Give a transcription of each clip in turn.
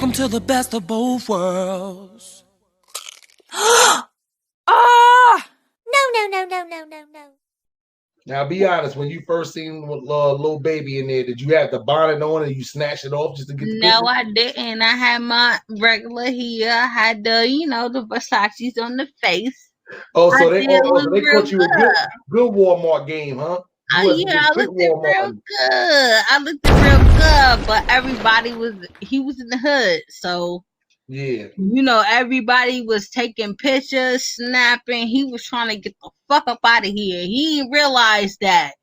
Welcome to the best of both worlds. Ah! No. Now, be honest. When you first seen little baby in there, did you have the bonnet on and you snatched it off just to get the No, picture? I didn't. I had my regular hair. I had the, the Versace's on the face. Oh, so I they did look they real caught you a good Walmart game, huh? Oh yeah, I looked real good. I looked real good, but he was in the hood, so yeah, everybody was taking pictures, snapping. He was trying to get the fuck up out of here. He didn't realize that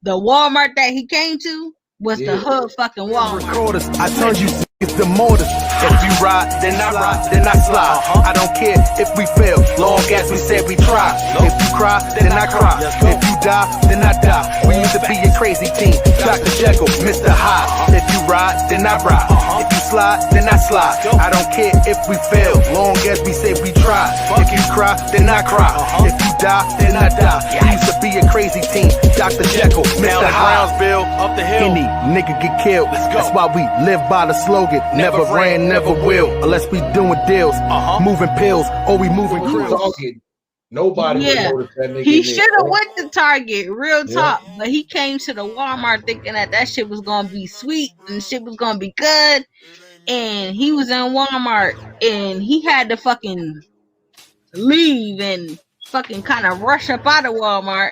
the Walmart that he came to was the hood fucking Walmart. I told you it's the mortars. If you ride, then I ride, then I slide. I don't care if we fail, long as we said we try. If you cry, then I cry. If you die, then I die. We used to be a crazy team. Dr. Jekyll, Mr. Hyde. If you ride, then I ride. If you slide, then I slide. I don't care if we fail, long as we say we try. If you cry, then I cry. If you die, then I die. We used to be a crazy team. Dr. Jekyll, Mr. Hyde. Up the hill. Any nigga get killed. That's why we live by the slogan. Never ran, never will. Unless we doing deals, moving pills, or we moving crews. Nobody would notice that nigga. He should have went to Target, real talk. But he came to the Walmart thinking that shit was gonna be sweet and shit was gonna be good. And he was in Walmart and he had to fucking leave and fucking kind of rush up out of Walmart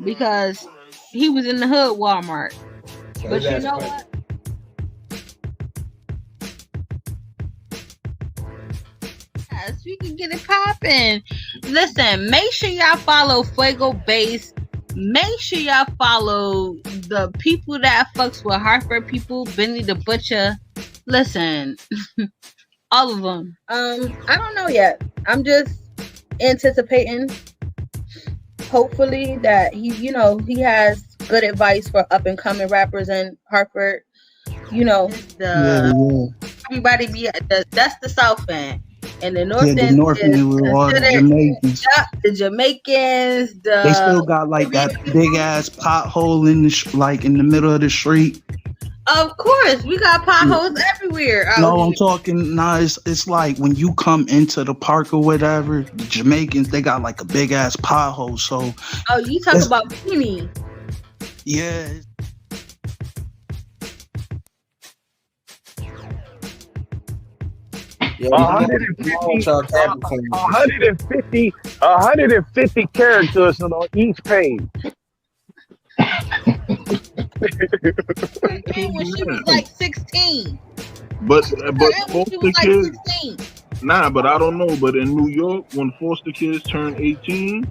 because he was in the hood Walmart. But you know what? Yes, we can get it popping. Listen, make sure y'all follow Fuego Base. Make sure y'all follow the people that fucks with Hartford people, Benny the Butcher. Listen, all of them. I don't know yet. I'm just anticipating. Hopefully that he has good advice for up and coming rappers in Hartford. Everybody that's the South End. And the North End is Jamaicans. The Jamaicans. They still got like that big ass pothole in the middle of the street. Of course, we got potholes everywhere. No, I'm talking. It's like when you come into the park or whatever. The Jamaicans, they got like a big ass pothole. So. Oh, you talk about Penny? Yeah. 150 characters on each page. When she was like 16. But foster kids. Nah, but I don't know. But in New York, when foster kids turn 18,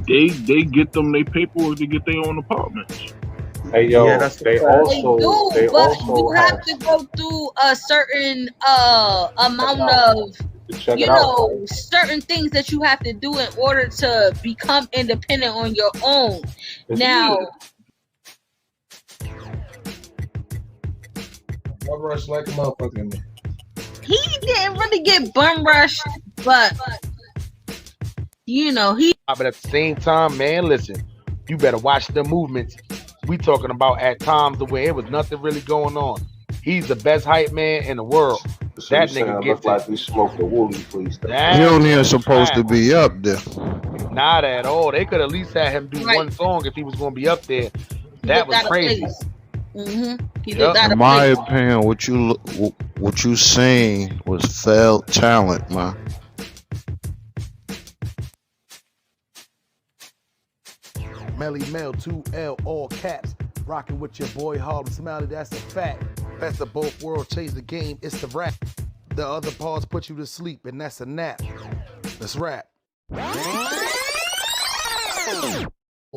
they get them their paperwork to get their own apartments. Hey yo, they also you have to go through a certain amount of certain things that you have to do in order to become independent on your own. Now, bum rush like a motherfucker. He didn't really get bum rushed, but But at the same time, man, listen, you better watch the movements. We talking about at times the way it was nothing really going on. He's the best hype man in the world. That nigga gets like we smoked the woolly, please. He only is supposed to be up there. Not at all. They could at least have him do one song if he was going to be up there. That was crazy. In my opinion, what you seen was failed talent, man. Melly Mel, 2L, all caps. Rocking with your boy Harlem Smiley, that's a fact. Best of both worlds, change the game, it's the rap. The other parts put you to sleep, and that's a nap. Let's rap. Well,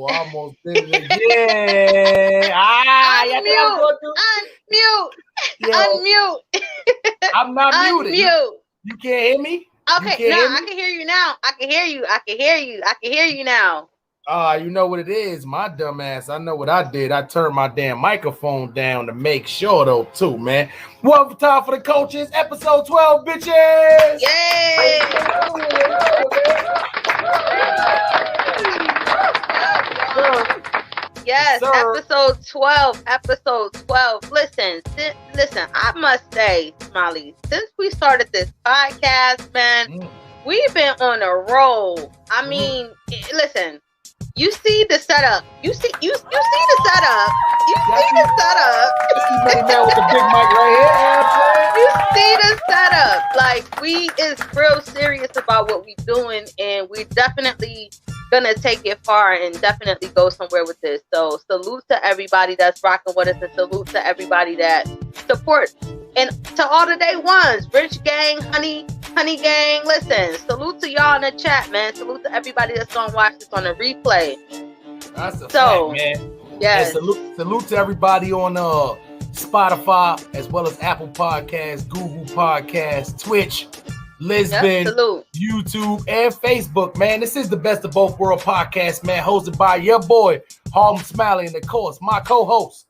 I almost did it again. Unmute. I'm not muted. You can't hear me? Okay, I can hear you now. I can hear you now. You know what it is, my dumb ass. I know what I did. I turned my damn microphone down to make sure, though, too, man. One time for the coaches, episode 12, bitches. Yay! Yes, sir. episode 12. Listen, I must say, Smiley, since we started this podcast, man, we've been on a roll. I mean, listen, you see the setup. You see the setup. You see man with the big mic right here. You see the setup. Like, we is real serious about what we doing, and we definitely gonna take it far and definitely go somewhere with this. So salute to everybody that's rocking with us, and salute to everybody that supports, and to all the day ones, Rich Gang, Honey Gang. Listen, salute to y'all in the chat, man. Salute to everybody that's gonna watch this on the replay. That's a fact, man. Yes. And salute to everybody on Spotify, as well as Apple Podcasts, Google Podcasts, Twitch, Lisbon, YouTube, and Facebook, man. This is the Best of Both World podcast, man, hosted by your boy, Harlem Smiley, and of course, my co-host,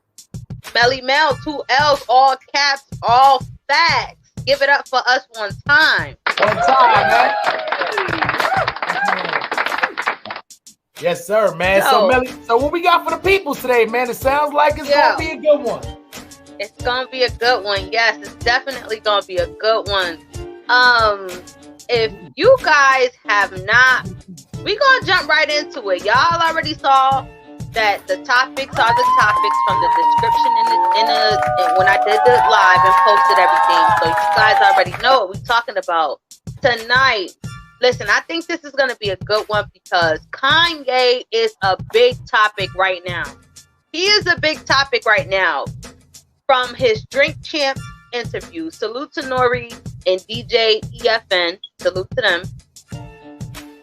Melly Mel, 2 L's, all caps, all facts. Give it up for us one time. Man. Yes, sir, man. So Melly, so what we got for the people today, man? It sounds like it's gonna be a good one. It's gonna be a good one. Yes, it's definitely gonna be a good one. If you guys have not, we're gonna jump right into it. Y'all already saw that the topics are the topics from the description in when I did the live and posted everything. So you guys already know what we're talking about tonight. Listen, I think this is gonna be a good one because Kanye is a big topic right now. He is a big topic right now. From his Drink Champs interview. Salute to Nori and DJ EFN. Salute to them.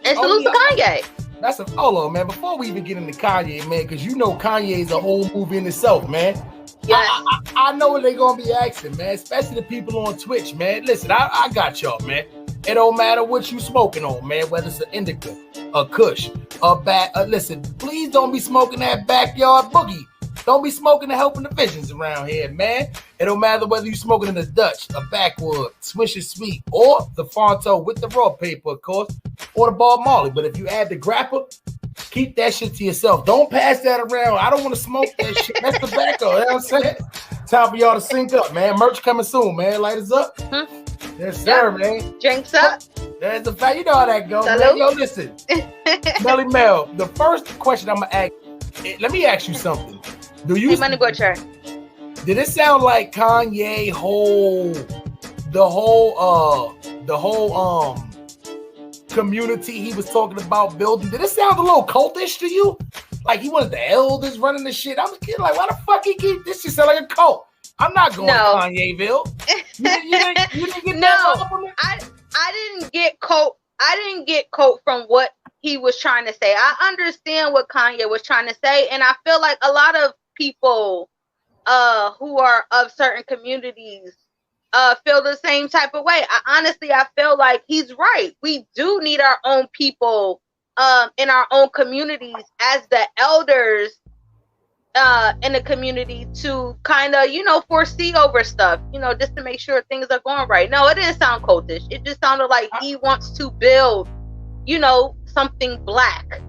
And salute to Kanye. That's a hold on, man. Before we even get into Kanye, man, because you know Kanye is a whole movie in itself, man. Yes. I know what they're gonna be asking, man. Especially the people on Twitch, man. Listen, I got y'all, man. It don't matter what you smoking on, man. Whether it's an indica, a kush, a bat. Listen, please don't be smoking that backyard boogie. Don't be smoking the helping the visions around here, man. It don't matter whether you smoking in a Dutch, a backwood, Swisher Sweet, or the Fonto with the raw paper, of course, or the Bob Marley. But if you add the grapper, keep that shit to yourself. Don't pass that around. I don't want to smoke that shit. That's tobacco. You know what I'm saying? Time for y'all to sync up, man. Merch coming soon, man. Light us up. Yes, sir, man. Drinks up. That's the fact. You know how that goes, man. Yo, listen. Melly Mel, the first question I'm going to ask, let me ask you something. Do you did it sound like Kanye the whole community he was talking about building? Did it sound a little cultish to you? Like he was the elders running the shit? I was kidding, like, why the fuck he keep this shit sound like a cult? I'm not going to Kanyeville. You didn't get I didn't get cult. I didn't get cult from what he was trying to say. I understand what Kanye was trying to say, and I feel like a lot of people who are of certain communities feel the same type of way. I feel like he's right. We do need our own people in our own communities as the elders in the community to kind of, foresee over stuff, just to make sure things are going right. No, it didn't sound cultish. It just sounded like he wants to build, something black.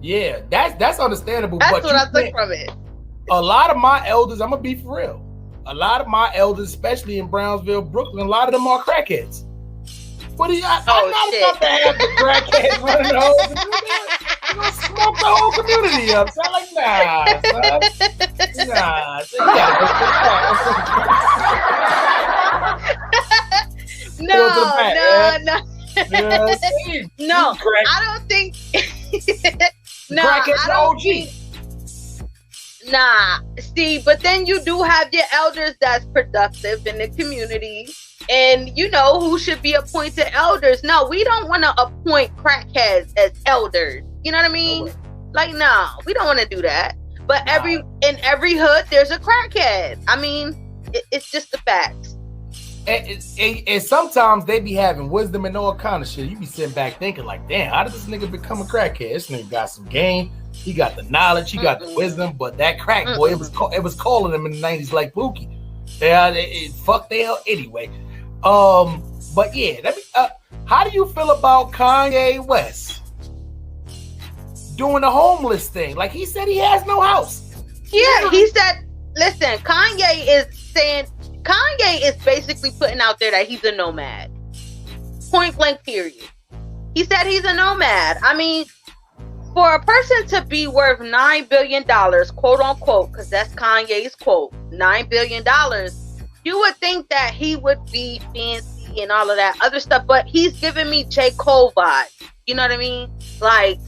Yeah, that's understandable. That's what I took from it. A lot of my elders, I'm gonna be for real. A lot of my elders, especially in Brownsville, Brooklyn, a lot of them are crackheads. What do you? I'm not about to have the crackheads running the whole community. You gonna smoke the whole community up? So I'm like, son. Nah. So you No, I don't think. I don't think. Nah, see, but then you do have your elders that's productive in the community, and who should be appointed elders. No, we don't want to appoint crackheads as elders. You know what I mean? Like, no, we don't want to do that. But in every hood, there's a crackhead. I mean, it's just the facts. And sometimes they be having wisdom and all kind of shit. You be sitting back thinking like, damn, how did this nigga become a crackhead? This nigga got some game. He got the knowledge. He got the wisdom. But that crack boy, it was calling him in the 90s like Pookie. Yeah, fuck the hell anyway. But yeah, how do you feel about Kanye West doing the homeless thing. Like he said, he has no house. Yeah, he said. Listen, Kanye is basically putting out there that he's a nomad. Point blank. Period. He said he's a nomad. I mean, for a person to be worth $9 billion, quote unquote, because that's Kanye's quote, $9 billion, you would think that he would be fancy and all of that other stuff, but he's giving me J. Cole vibes. You know what I mean? Like,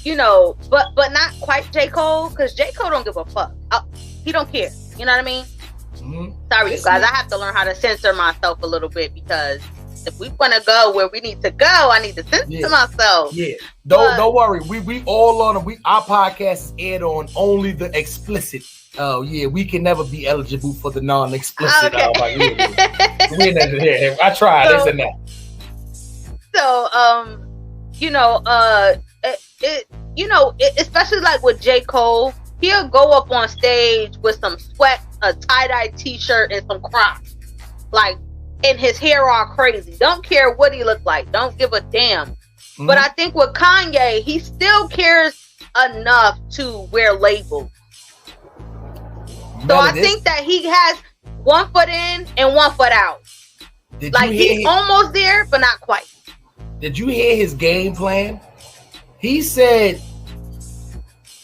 you know, but not quite J. Cole, because J. Cole don't give a fuck. He don't care. You know what I mean? Mm-hmm. Sorry, you guys. I have to learn how to censor myself a little bit, because if we want to go where we need to go, I need to censor myself. Yeah. Don't worry. We all on our podcast is aired on only the explicit. Oh yeah, we can never be eligible for the non-explicit. Okay. I tried this and that. So especially like with J. Cole, he'll go up on stage with some sweat, a tie-dye t-shirt, and some Crocs, like, and his hair all crazy. Don't care what he look like. Don't give a damn. Mm-hmm. But I think with Kanye, he still cares enough to wear labels. So I think that he has one foot in and one foot out. Like, he's almost there, but not quite. Did you hear his game plan? He said,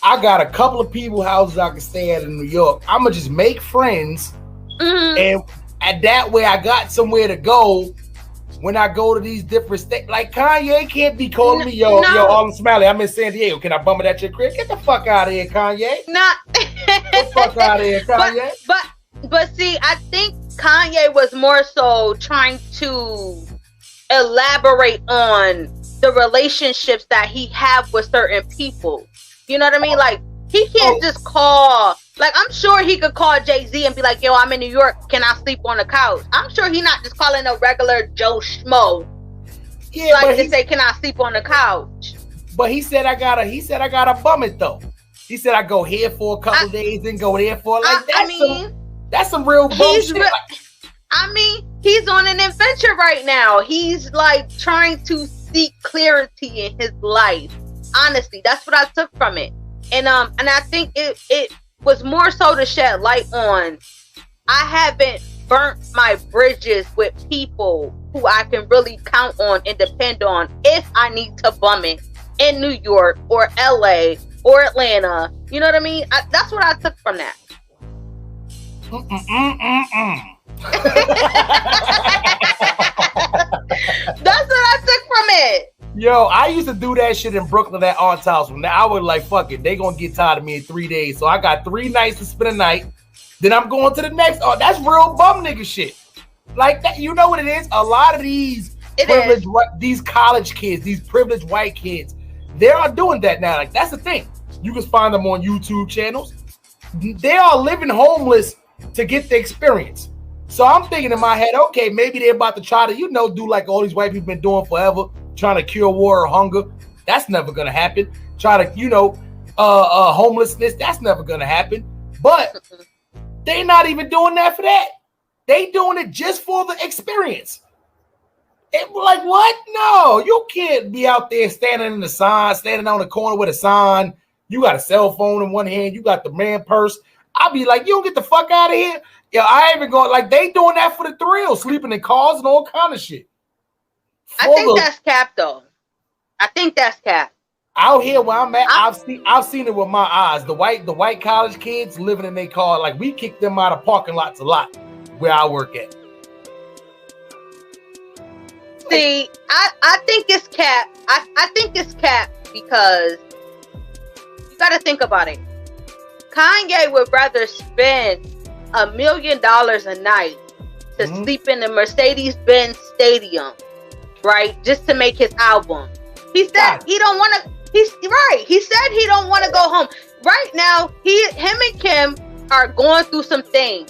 I got a couple of people houses I can stay at in New York. I'm going to just make friends. Mm-hmm. And that way I got somewhere to go when I go to these different states. Like, Kanye can't be calling me, yo, I'm Smiley, I'm in San Diego. Can I bum it at your crib? Get the fuck out of here, Kanye. Not. Get the fuck out of here, Kanye. But see, I think Kanye was more so trying to elaborate on the relationships that he have with certain people. You know what I mean? Like, he can't just call. Like, I'm sure he could call Jay-Z and be like, yo, I'm in New York. Can I sleep on the couch? I'm sure he's not just calling a regular Joe Schmo. Yeah, like to say, can I sleep on the couch? But he said I gotta bum it though. He said I go here for a couple days and go there for that's some real bullshit. He's on an adventure right now. He's like trying to seek clarity in his life. Honestly, that's what I took from it. And I think it was more so to shed light on, I haven't burnt my bridges with people who I can really count on and depend on if I need to bum it in New York or LA or Atlanta. You know what I mean? That's what I took from that. That's what I took from it. Yo, I used to do that shit in Brooklyn at Aunt's house. Now I would like, fuck it, they gonna get tired of me in 3 days. So I got 3 nights to spend a night. Then I'm going to the next. Oh, that's real bum nigga shit. Like that, you know what it is? A lot of these these college kids, these privileged white kids, they are doing that now. Like, that's the thing. You can find them on YouTube channels. They are living homeless to get the experience. So I'm thinking in my head, okay, maybe they're about to try to, do like all these white people been doing forever, trying to cure war or hunger. That's never gonna happen. Try to, homelessness. That's never gonna happen. But they're not even doing that for that. They doing it just for the experience. Like, what? No, you can't be out there standing on the corner with a sign. You got a cell phone in one hand. You got the man purse. I'll be like, you don't get the fuck out of here. Yeah, I ain't even going. Like, they doing that for the thrill, sleeping in cars and all kind of shit. I think that's cap, though. I think that's cap. Out here where I'm at, I've seen it with my eyes. The white college kids living in their car, like, we kick them out of parking lots a lot where I work at. See, I think it's cap. I think it's cap because you got to think about it. Kanye would rather spend $1 million a night to sleep in the Mercedes-Benz Stadium, right? Just to make his album. He said he don't want to. He's right. He said he don't want to go home. Right now, him and Kim are going through some things.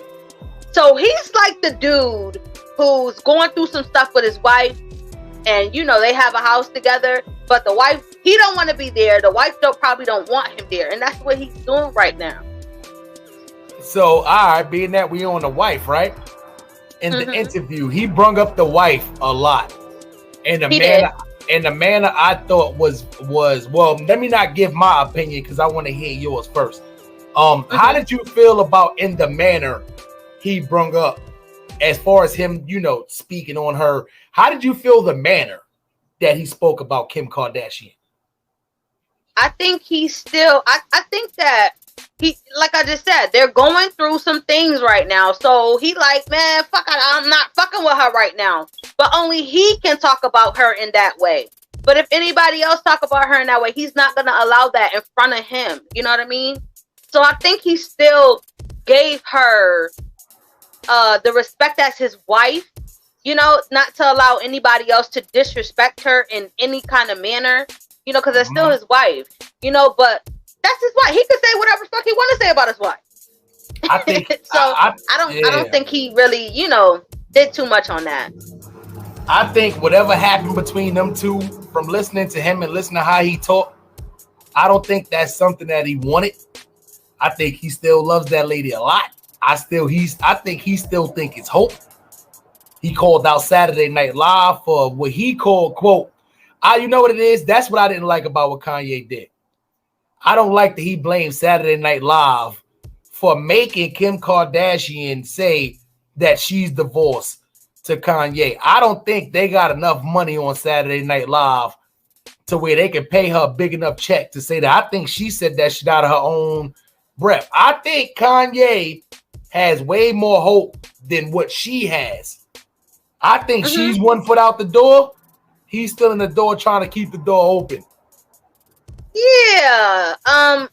So he's like the dude who's going through some stuff with his wife, and they have a house together. But the wife, he don't want to be there. The wife probably don't want him there, and that's what he's doing right now. So, all right, being that we on the wife, right? In the interview, he brung up the wife a lot, and and the manner I thought was well. Let me not give my opinion because I want to hear yours first. How did you feel about in the manner he brung up as far as him, speaking on her? How did you feel the manner that he spoke about Kim Kardashian? I think he's still. I think that he, like I just said, they're going through some things right now. So he like, man, fuck, I'm not fucking with her right now. But only he can talk about her in that way. But if anybody else talk about her in that way, he's not gonna allow that in front of him. You know what I mean? So I think he still gave her the respect as his wife. Not to allow anybody else to disrespect her in any kind of manner. Because it's still his wife. But that's his wife. He could say whatever the fuck he want to say about his wife. I think so. I don't think he really, did too much on that. I think whatever happened between them two, from listening to him and listening to how he talked, I don't think that's something that he wanted. I think he still loves that lady a lot. I think he still think it's hope. He called out Saturday Night Live for what he called, quote, you know what it is? That's what I didn't like about what Kanye did. I don't like that he blamed Saturday Night Live for making Kim Kardashian say that she's divorced to Kanye. I don't think they got enough money on Saturday Night Live to where they can pay her a big enough check to say that. I think she said that shit out of her own breath. I think Kanye has way more hope than what she has. I think she's 1 foot out the door. He's still in the door trying to keep the door open. Yeah. And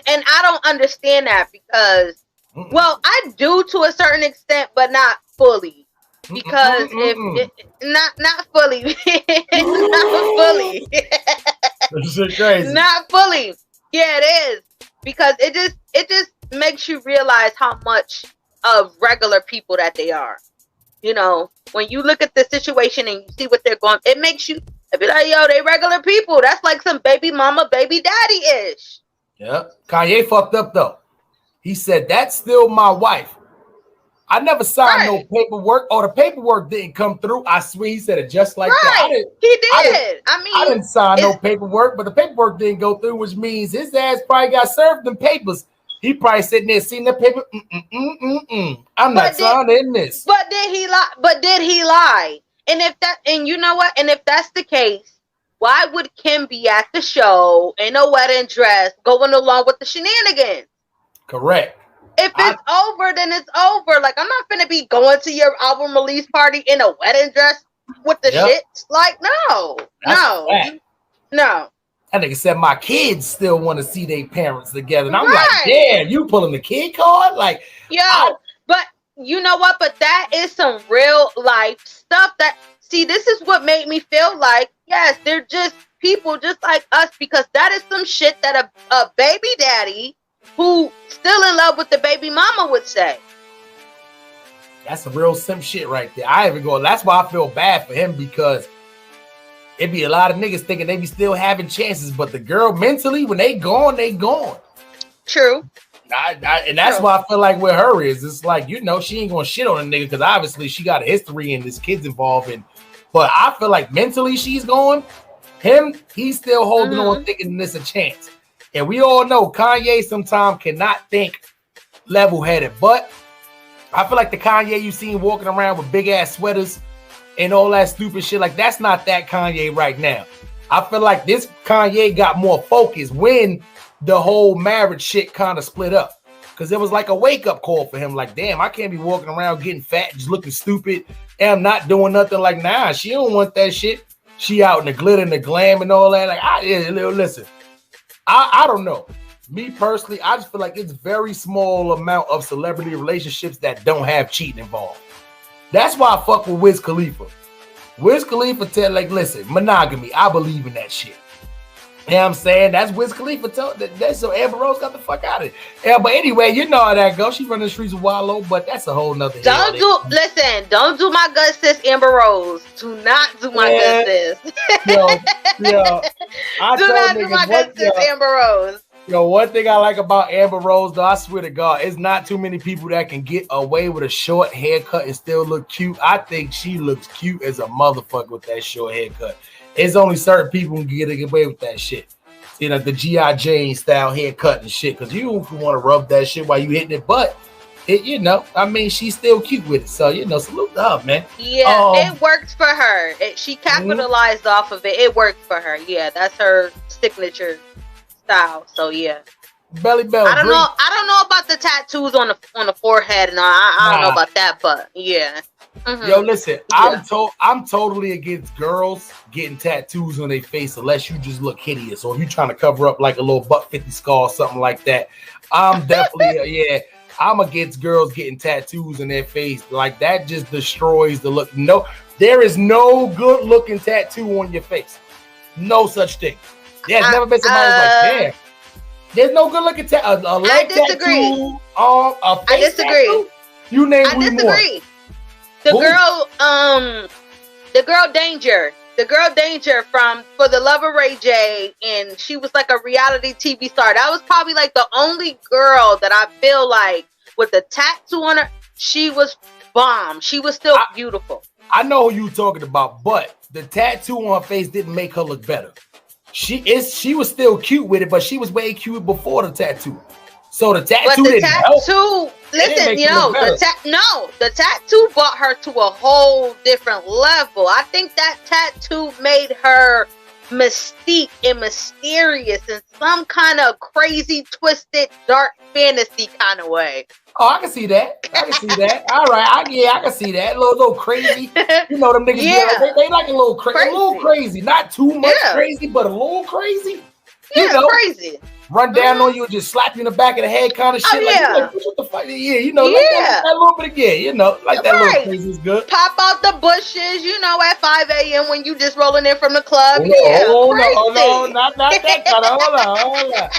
I don't understand that because, well, I do to a certain extent, but not fully. Because if not fully, not fully. This is crazy. Not fully. Yeah, it is. Because it just makes you realize how much of regular people that they are. When you look at the situation and you see what they're going, it makes you be like, yo, they regular people. That's like some baby mama, baby daddy-ish. Yeah. Kanye fucked up though. He said, that's still my wife. I never signed no paperwork, or the paperwork didn't come through. I swear he said it just like that. He did. I didn't sign no paperwork, but the paperwork didn't go through, which means his ass probably got served them papers. He probably sitting there seeing the paper. I'm not signing this. But did he lie? And you know what? And if that's the case, why would Kim be at the show in a wedding dress going along with the shenanigans? Correct. If it's over, then it's over. Like, I'm not finna be going to your album release party in a wedding dress with the shit. Like, no. That nigga said my kids still want to see their parents together. And I'm like, damn, you pulling the kid card? Like, but you know what? But that is some real life stuff this is what made me feel like, yes, they're just people just like us, because that is some shit that a baby daddy who still in love with the baby mama would say. That's some real simp shit right there. That's why I feel bad for him, because it be a lot of niggas thinking they be still having chances, but the girl mentally, when they gone, they gone. True. And that's why I feel like where her is. It's like, she ain't gonna shit on a nigga because obviously she got a history and this kid's involved in. But I feel like mentally she's going. He's still holding on, thinking this a chance. And we all know Kanye sometimes cannot think level-headed. But I feel like the Kanye you seen walking around with big ass sweaters and all that stupid shit, like that's not that Kanye right now. I feel like this Kanye got more focus when the whole marriage shit kind of split up, because it was like a wake-up call for him. Like, damn, I can't be walking around getting fat, just looking stupid, and I'm not doing nothing. Like, nah, she don't want that shit. She out in the glitter and the glam and all that. Like, listen, I don't know. Me personally, I just feel like it's very small amount of celebrity relationships that don't have cheating involved. That's why I fuck with Wiz Khalifa. Wiz Khalifa tell, like, listen, monogamy, I believe in that shit. You know what I'm saying? That's Wiz Khalifa told that, so Amber Rose got the fuck out of it. Yeah, but anyway, you know how that goes. She running the streets of Wallow, but that's a whole nother. Don't do my good sis Amber Rose. Do not do my good sis. Yo, do not do my good sis Amber Rose. Yo, one thing I like about Amber Rose, though, I swear to God, it's not too many people that can get away with a short haircut and still look cute. I think she looks cute as a motherfucker with that short haircut. It's only certain people who can get away with that shit. You know, the G.I. Jane style haircut and shit. Because you want to rub that shit while you hitting it. But, I mean, she's still cute with it. So, salute to her, man. Yeah, it works for her. She capitalized off of it. It worked for her. Yeah, that's her signature style. So, yeah. Belly bell. I don't know about the tattoos on the forehead, and I don't know about that, but yeah. Mm-hmm. Yo, listen, I'm totally against girls getting tattoos on their face unless you just look hideous or you trying to cover up like a little buck 50 scar or something like that. I'm definitely I'm against girls getting tattoos in their face. Like that just destroys the look. No, there is no good looking tattoo on your face. No such thing. There's never been somebody who's like, damn. There's no good looking tattoo. A leg tattoo, a face I disagree. Tattoo. You name I disagree. The girl Danger. The girl Danger from For the Love of Ray J, and she was like a reality TV star. That was probably like the only girl that I feel like with the tattoo on her, she was bomb. She was still beautiful. I know who you talking about, but the tattoo on her face didn't make her look better. She was still cute with it, but she was way cute before the tattoo. So the tattoo didn't help. Listen, the tattoo brought her to a whole different level. I think that tattoo made her mystique and mysterious in some kind of crazy, twisted, dark fantasy kind of way. Oh, I can see that. All right, I can see that. A little crazy. You know them niggas. They like a little crazy. A little crazy, not too much crazy, but a little crazy. Crazy. Run down on you and just slap you in the back of the head kind of shit. Like, what the fuck? Yeah, like that little bit again, like that little crazy is good. Pop out the bushes, at 5 a.m. when you just rolling in from the club. Hold on, not that kind of, hold on.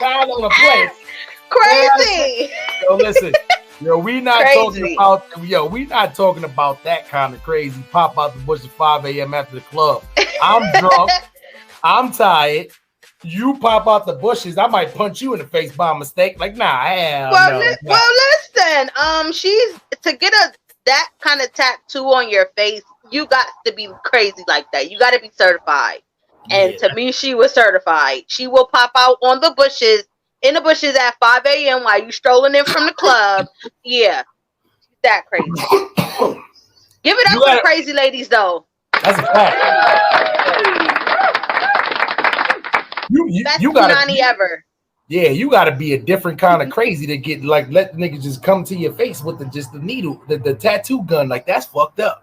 Kind on the place. Crazy. Yo, listen. We not talking about that kind of crazy. Pop out the bush at 5 a.m. after the club. I'm drunk. I'm tired. You pop out the bushes, I might punch you in the face by mistake. Like, nah, hell no. Well, listen. She's to get that kind of tattoo on your face. You got to be crazy like that. You got to be certified. And to me, she was certified. She will pop out in the bushes at 5 a.m. while you strolling in from the club. Yeah, that crazy. Give it up for crazy ladies, though. That's a fact. You gotta ever. Yeah, you gotta be a different kind of crazy to get let the niggas just come to your face with the needle, the tattoo gun. Like that's fucked up.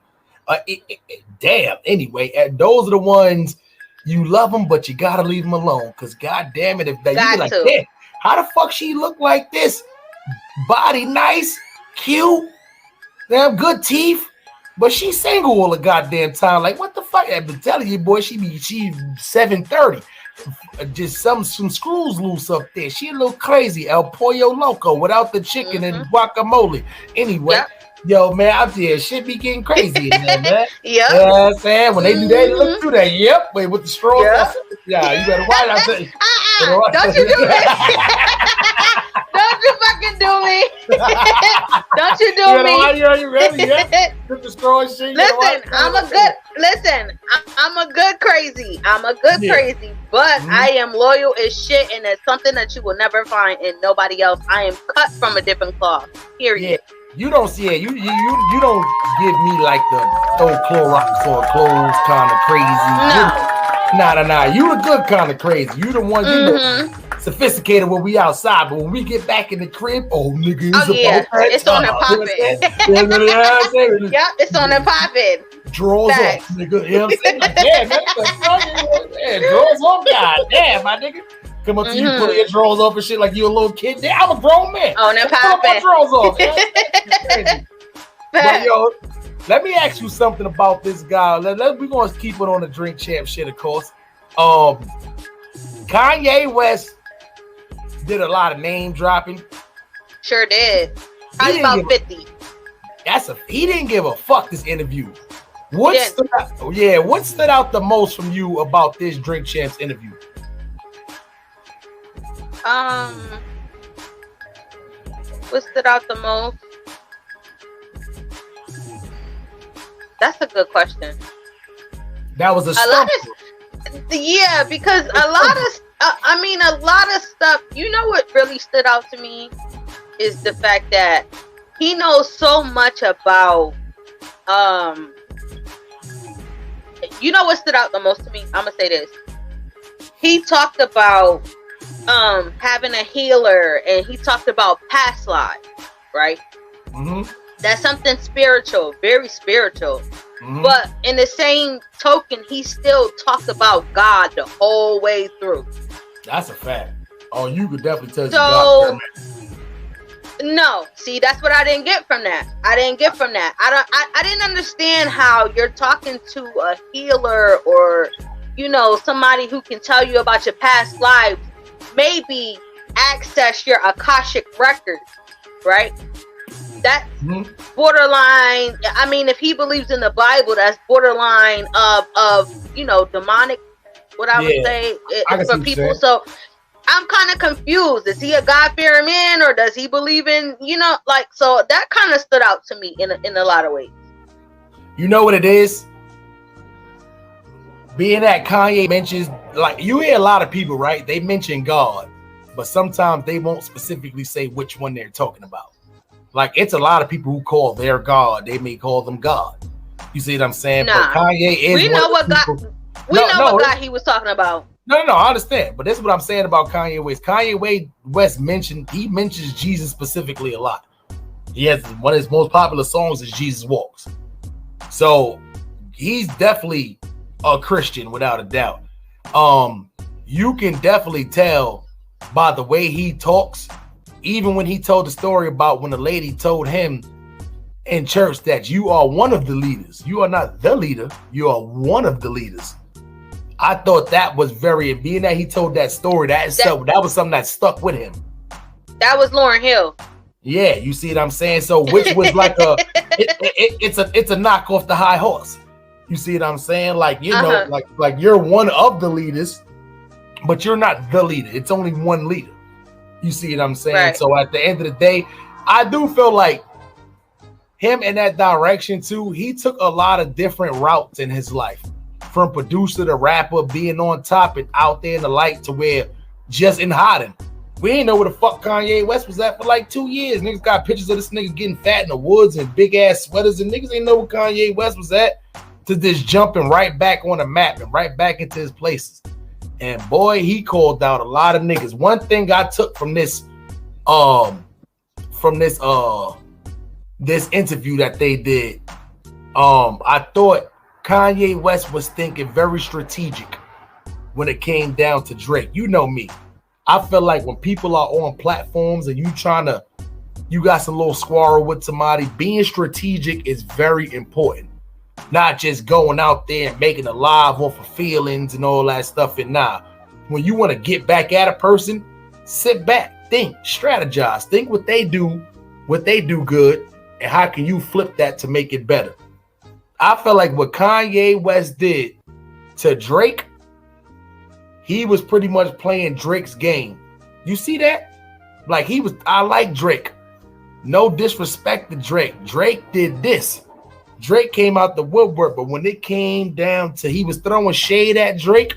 Damn. Anyway, those are the ones you love them, but you gotta leave them alone. Cause god damn it, if they you like, damn, how the fuck she look like this? Body nice, cute, damn good teeth. But she's single all the goddamn time. Like what the fuck? I've been telling you, boy, she 730. Just some screws loose up there. She a little crazy. El Pollo Loco without the chicken and guacamole. Anyway, yo, man, out there, shit be getting crazy in there, man. You know what I'm saying? When they do that, they look through that. Yep. Wait, with the straws. Yeah, you better watch out there. Don't you do me. Don't you fucking do me. Don't you do me. Are you ready? Yeah. With the straw and shit. Listen, I'm a good crazy. Crazy, but I am loyal as shit, and it's something that you will never find in nobody else. I am cut from a different cloth. Period. Yeah. You don't see it. You don't give me like the throw Clorox or clothes kind of crazy. Nah. You the good kind of crazy. You the one sophisticated when we outside, but when we get back in the crib, nigga, it's on and popping. Yep, it's on and popping. Drawers off, nigga. You know what I'm saying? Like, man, drawers off, god damn, my nigga. Come up to you, pull your drawers off and shit like you a little kid. Damn, I'm a grown man. On and popping. Pull my drawers off. But yo, let me ask you something about this guy. We're gonna keep it on the Drink Champ shit, of course. Kanye West did a lot of name dropping. Sure did. Probably about 50. He didn't give a fuck this interview. What stood out the most from you about this Drink Champs interview? What stood out the most? That's a good question. That was a Yeah, because a lot of stuff. You know what really stood out to me is the fact that he knows so much about. You know what stood out the most to me? I'm gonna say this. He talked about having a healer, and he talked about past lives, right? Mm-hmm. That's something spiritual, very spiritual. Mm-hmm. But in the same token, he still talked about God the whole way through. That's a fact. Oh, you could definitely tell. So, no, see, that's what I didn't get from that. I didn't understand how you're talking to a healer or, you know, somebody who can tell you about your past lives, maybe access your Akashic records, right? That's borderline. I mean, if he believes in the Bible, that's borderline of you know, demonic. What I would say for people. So I'm kind of confused. Is he a God-fearing man, or does he believe in, you know, like, so that kind of stood out to me in a lot of ways. You know what it is? Being that Kanye mentions, like, you hear a lot of people, right? They mention God, but sometimes they won't specifically say which one they're talking about. Like, it's a lot of people who call their God. They may call them God. You see what I'm saying? Nah. But Kanye is. We know what God. We know what God he was talking about. No, I understand. But this is what I'm saying about Kanye West. Kanye West mentions Jesus specifically a lot. He has one of his most popular songs is Jesus Walks. So he's definitely a Christian without a doubt. You can definitely tell by the way he talks. Even when he told the story about when the lady told him in church that you are one of the leaders. You are not the leader. You are one of the leaders. I thought that was being that he told that story, that was something that stuck with him. That was Lauryn Hill. Yeah, you see what I'm saying? So which was like it's a knock off the high horse. You see what I'm saying? Like, you know, like you're one of the leaders, but you're not the leader. It's only one leader. You see what I'm saying? Right. So at the end of the day, I do feel like him in that direction too, he took a lot of different routes in his life. From producer to rapper, being on top and out there in the light to where just in hiding. We ain't know where the fuck Kanye West was at for like 2 years. Niggas got pictures of this nigga getting fat in the woods and big ass sweaters, and niggas ain't know where Kanye West was at to just jumping right back on the map and right back into his places. And boy, he called out a lot of niggas. One thing I took from this this interview that they did, I thought Kanye West was thinking very strategic when it came down to Drake. You know me. I feel like when people are on platforms and you got some little squirrel with somebody, being strategic is very important. Not just going out there and making a live off of feelings and all that stuff. And when you want to get back at a person, sit back, think, strategize, think what they do good, and how can you flip that to make it better. I feel like what Kanye West did to Drake, he was pretty much playing Drake's game. You see that? Like I like Drake. No disrespect to Drake. Drake did this. Drake came out the woodwork, but when it came down to he was throwing shade at Drake,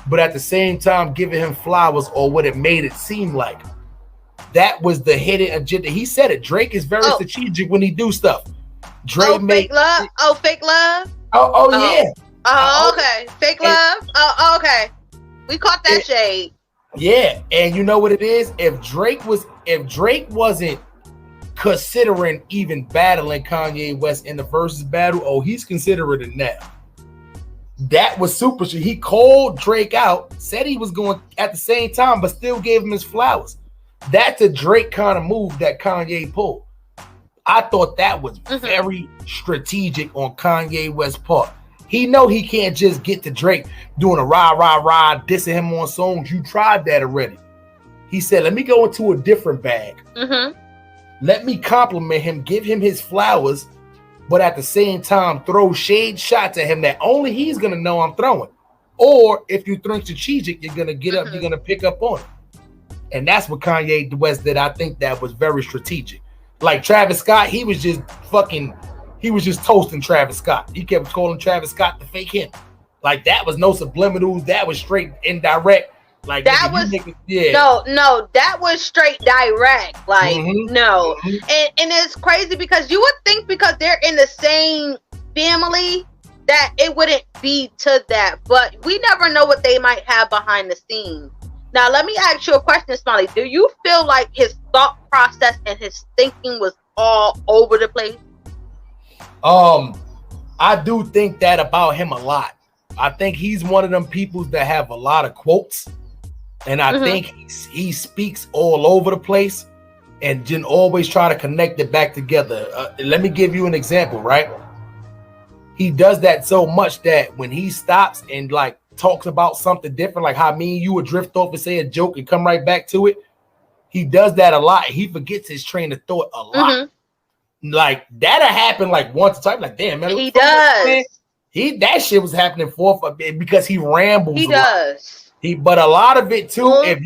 but at the same time giving him flowers or what it made it seem like. That was the hidden agenda. He said it. Drake is very strategic when he do stuff. Drake fake love. Fake love. Yeah. Okay. Fake love. Okay. We caught that shade. Yeah, and you know what it is? If Drake wasn't considering even battling Kanye West in the versus battle, he's considering it now. That was super. He called Drake out, said he was going at the same time, but still gave him his flowers. That's a Drake kind of move that Kanye pulled. I thought that was very strategic on Kanye West's part. He know he can't just get to Drake doing a rah, dissing him on songs. You tried that already. He said, let me go into a different bag. Let me compliment him, give him his flowers, but at the same time, throw shade shots at him that only he's going to know I'm throwing. Or if you think strategic, you're going to get up, you're going to pick up on it. And that's what Kanye West did. I think that was very strategic. Like Travis Scott, he was just toasting Travis Scott. He kept calling Travis Scott the fake him. Like that was no subliminals. That was straight indirect. Like that was no, that was straight direct. Like no, and it's crazy because you would think because they're in the same family that it wouldn't be to that, but we never know what they might have behind the scenes. Now, let me ask you a question, Smiley. Do you feel like his thought process and his thinking was all over the place? I do think that about him a lot. I think he's one of them people that have a lot of quotes, and I think he speaks all over the place and didn't always try to connect it back together. Let me give you an example, right? He does that so much that when he stops and like talks about something different, like how me and you would drift off and say a joke and come right back to it, he does that a lot. He forgets his train of thought a lot. Like that'll happen like once a time. Like damn, man, he does. Man? That shit was happening because he rambles. He does. But a lot of it too. If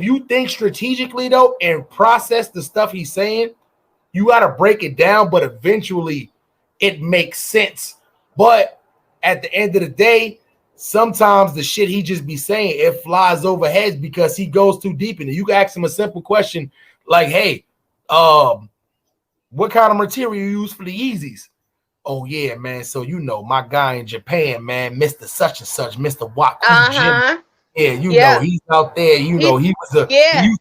you think strategically though and process the stuff he's saying, you got to break it down. But eventually, it makes sense. But at the end of the day, sometimes the shit he just be saying, it flies over heads because he goes too deep in it. You can ask him a simple question like, hey, what kind of material you use for the Yeezys? Oh yeah, man. So you know my guy in Japan, man, Mr. Such and Such, Mr. Waku Jim. Yeah, you know he's out there. You know he used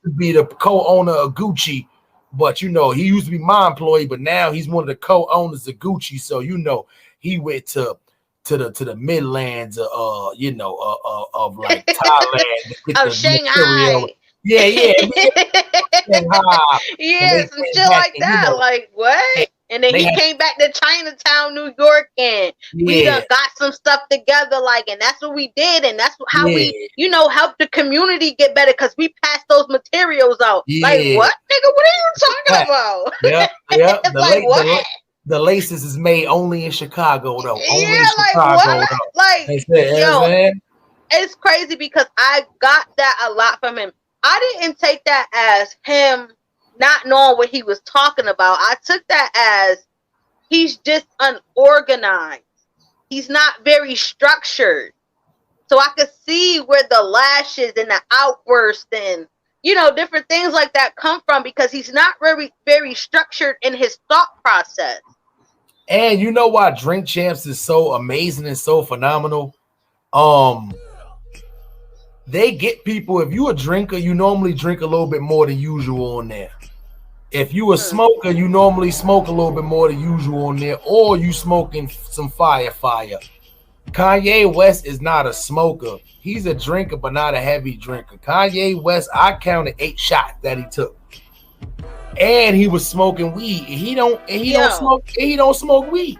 to be the co-owner of Gucci, but you know he used to be my employee, but now he's one of the co-owners of Gucci. So you know he went to the Midlands, of like Thailand, of Shanghai. Yeah, Shanghai. Yeah, some shit like that. You know, like what? And then he came back to Chinatown, New York, and we done got some stuff together, like, and that's what we did, and that's how we, helped the community get better because we passed those materials out. Like, what, nigga? What are you talking about? Yeah. What? The laces is made only in Chicago, though. Only in Chicago, what? Though. Like, it's crazy because I got that a lot from him. I didn't take that as him not knowing what he was talking about. I took that as he's just unorganized. He's not very structured. So I could see where the lashes and the outbursts and, different things like that come from because he's not very, very structured in his thought process. And you know why Drink Champs is so amazing and so phenomenal? They get people, if you a drinker, you normally drink a little bit more than usual on there. If you a smoker, you normally smoke a little bit more than usual on there, or you smoking some fire. Kanye West is not a smoker. He's a drinker, but not a heavy drinker. Kanye West, I counted 8 shots that he took. And he was smoking weed. He don't smoke weed.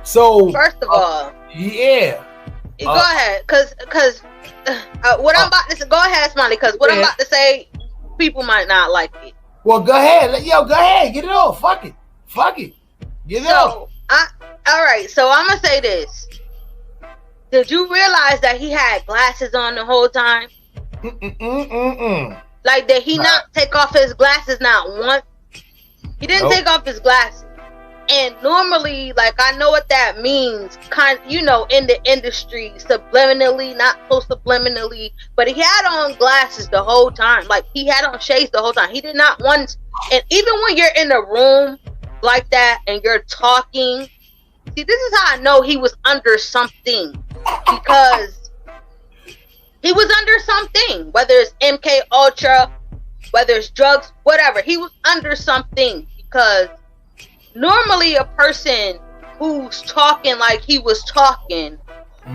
So first of all, go ahead, cause what I'm about to say, go ahead, Smiley, because what I'm about to say, people might not like it. Well, go ahead. Go ahead. Get it off. Fuck it. Get it off. All right. So I'm going to say this. Did you realize that he had glasses on the whole time? Like, did he not take off his glasses not once? He didn't take off his glasses. And normally, like, I know what that means, in the industry, subliminally, not so subliminally, but he had on glasses the whole time. Like, he had on shades the whole time. He did not once, and even when you're in a room like that and you're talking, see, this is how I know he was under something, because he was under something, whether it's MK Ultra, whether it's drugs, whatever. He was under something, because normally a person who's talking like he was talking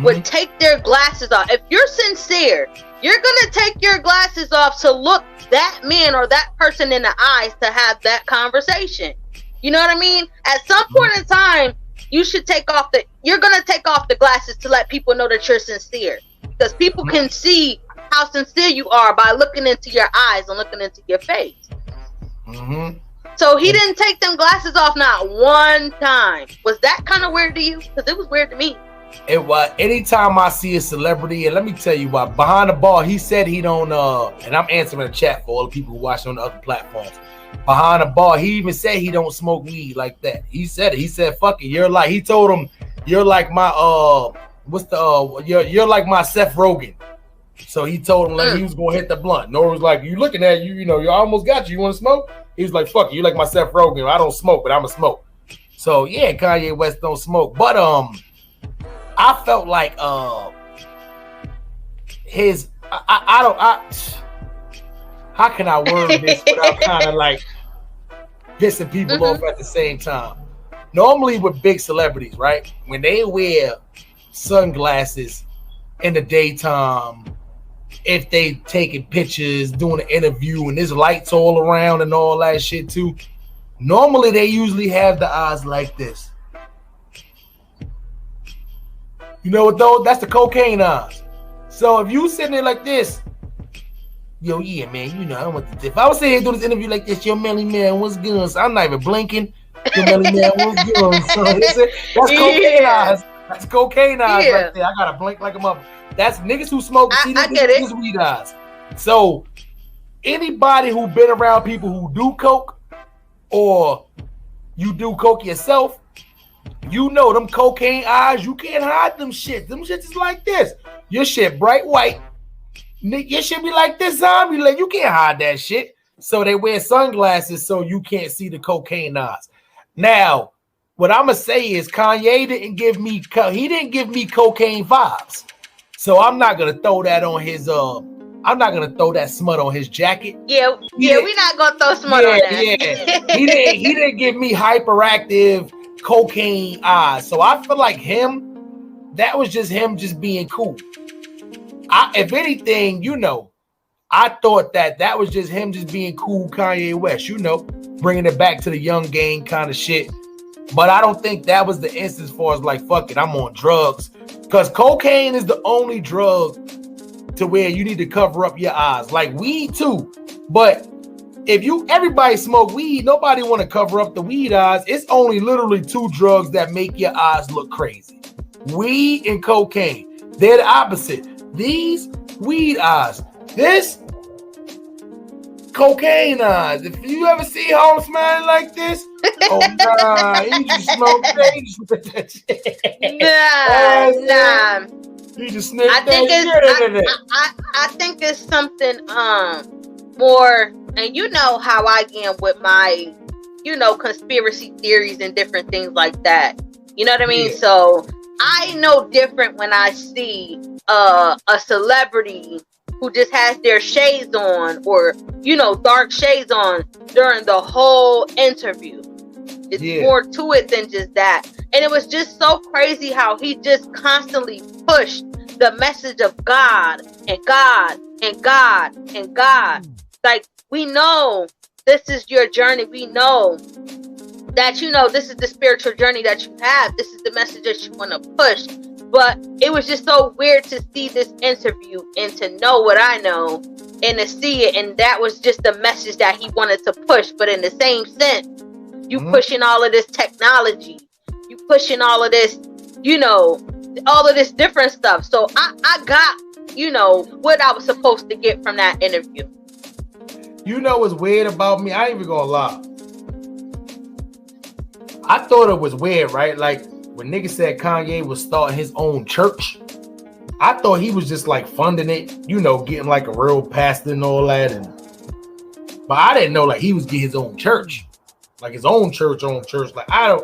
would take their glasses off. If you're sincere, you're gonna take your glasses off to look that man or that person in the eyes to have that conversation. You know what I mean? At some point in time, you're gonna take off the glasses to let people know that you're sincere, because people can see how sincere you are by looking into your eyes and looking into your face. So he didn't take them glasses off not one time. Was that kind of weird to you? Because it was weird to me. It was. Anytime I see a celebrity, and let me tell you why. Behind the bar, he said he don't. And I'm answering the chat for all the people who watch on the other platforms. Behind the bar, he even said he don't smoke weed like that. He said it. He said, "Fuck it, you're like." He told him, you're like my you're like my Seth Rogen. So he told him like he was gonna hit the blunt. Nora was like, you looking at you know, you almost got you want to smoke? He was like, fuck you like my Seth Rogen. I don't smoke, but I'm a smoke. So yeah, Kanye West don't smoke. But I felt like how can I word this without kind of like pissing people off at the same time? Normally with big celebrities, right? When they wear sunglasses in the daytime, if they taking pictures, doing an interview, and there's lights all around and all that shit too, normally they usually have the eyes like this. You know what though? That's the cocaine eyes. So if you sitting there like this, yo, yeah, man, you know, I want to. If I was sitting here doing this interview like this, yo, Melly man, what's good? So I'm not even blinking. Yo, Melly man, what's good? So that's cocaine eyes. That's cocaine eyes right there. I gotta blink like a mother. That's niggas who smoke. I get it. Weed eyes. So anybody who been around people who do coke, or you do coke yourself, you know them cocaine eyes. You can't hide them shit. Them shit is like this. Your shit bright white. Your shit be like this zombie. Like you can't hide that shit. So they wear sunglasses so you can't see the cocaine eyes. Now, what I'm gonna say is Kanye didn't give me cocaine vibes. So I'm not gonna throw that on his I'm not gonna throw that smut on his jacket. Yeah, we're not gonna throw smut on that. Yeah. He didn't give me hyperactive cocaine eyes. So I feel like that was just him just being cool. If anything, you know, I thought that was just him just being cool Kanye West, you know, bringing it back to the young gang kind of shit. But I don't think that was the instance for us like, fuck it, I'm on drugs. Because cocaine is the only drug to where you need to cover up your eyes. Like weed too. But if everybody smoke weed, nobody want to cover up the weed eyes. It's only literally two drugs that make your eyes look crazy. Weed and cocaine. They're the opposite. These weed eyes. This cocaine eyes. If you ever see home smiling like this, oh nah, you just smoke that shit. Nah. You just sniff I think it's something more, and you know how I get with my, you know, conspiracy theories and different things like that. You know what I mean? Yeah. So I know different when I see a celebrity who just has their shades on, or, you know, dark shades on during the whole interview. It's more to it than just that. And it was just so crazy how he just constantly pushed the message of God and God and God and God. Like, we know this is your journey. We know that, you know, this is the spiritual journey that you have. This is the message that you want to push. But it was just so weird to see this interview and to know what I know and to see it. And that was just the message that he wanted to push. But in the same sense, you pushing all of this technology, you pushing all of this, you know, all of this different stuff. So I got, you know, what I was supposed to get from that interview. You know what's weird about me? I ain't even gonna lie. I thought it was weird, right? Like, when niggas said Kanye was starting his own church, I thought he was just like funding it, you know, getting like a real pastor and all that. But I didn't know like he was getting his own church, like his own church. Like I'm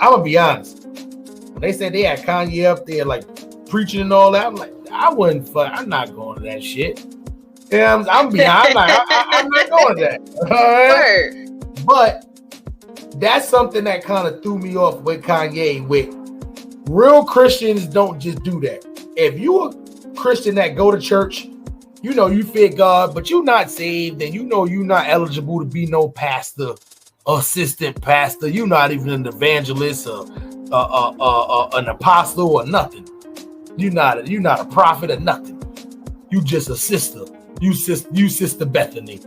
gonna be honest. When they said they had Kanye up there like preaching and all that, I'm like, I'm not going to that shit. Yeah, I'm being honest. I'm not going to that. But that's something that kind of threw me off with Kanye. With real Christians don't just do that. If you a Christian that go to church, you know you fear God, but you're not saved, and you know you're not eligible to be no pastor, assistant pastor. You're not even an evangelist or an apostle or nothing. You're not a prophet or nothing. You just a sister. You sister Bethany,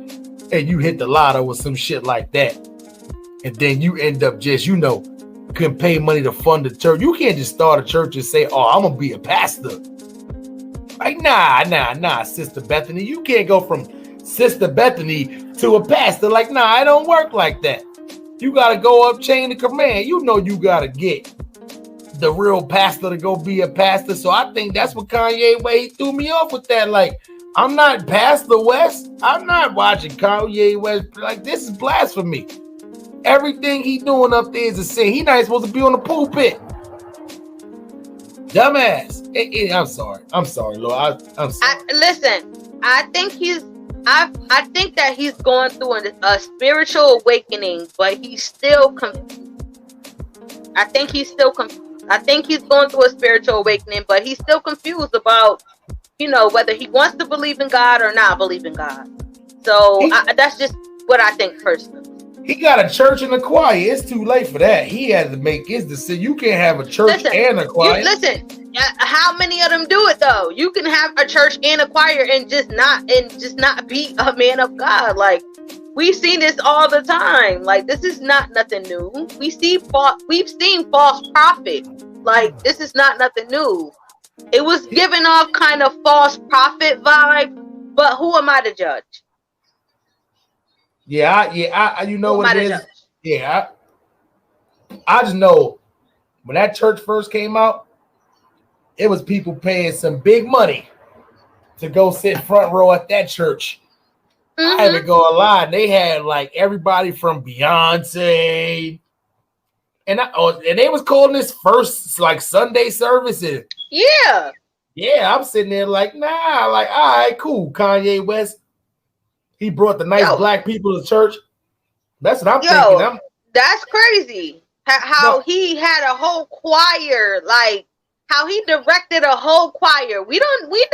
and you hit the lotto or some shit like that. And then you end up just, you know, can pay money to fund the church. You can't just start a church and say, oh, I'm going to be a pastor. Like, nah, Sister Bethany. You can't go from Sister Bethany to a pastor. Like, nah, it don't work like that. You got to go up chain of command. You know you got to get the real pastor to go be a pastor. So I think that's what Kanye way he threw me off with that. Like, I'm not Pastor West. I'm not watching Kanye West. Like, this is blasphemy. Everything he doing up there is a sin. He not supposed to be on the pulpit. Dumbass. I'm sorry, Lord. I'm sorry. Listen, I think that he's going through a spiritual awakening, but he's still confused. I think he's going through a spiritual awakening, but he's still confused about, whether he wants to believe in God or not believe in God. So that's just what I think personally. He got a church and a choir. It's too late for that. He had to make his decision. You can't have a church and a choir. How many of them do it though? You can have a church and a choir and just not be a man of God. Like, we've seen this all the time. Like, this is not nothing new. We've seen false prophets. Like, this is not nothing new. It was giving off kind of false prophet vibe, but who am I to judge? I you know what it is? Yeah, I just know when that church first came out, it was people paying some big money to go sit front row at that church. I had to go a lie. They had like everybody from Beyonce, and they was calling this first like Sunday services. Yeah, I'm sitting there like, nah, like, all right, cool. Kanye West. He brought the nice black people to church. That's what I'm thinking. That's crazy. How he had a whole choir, like how he directed a whole choir. We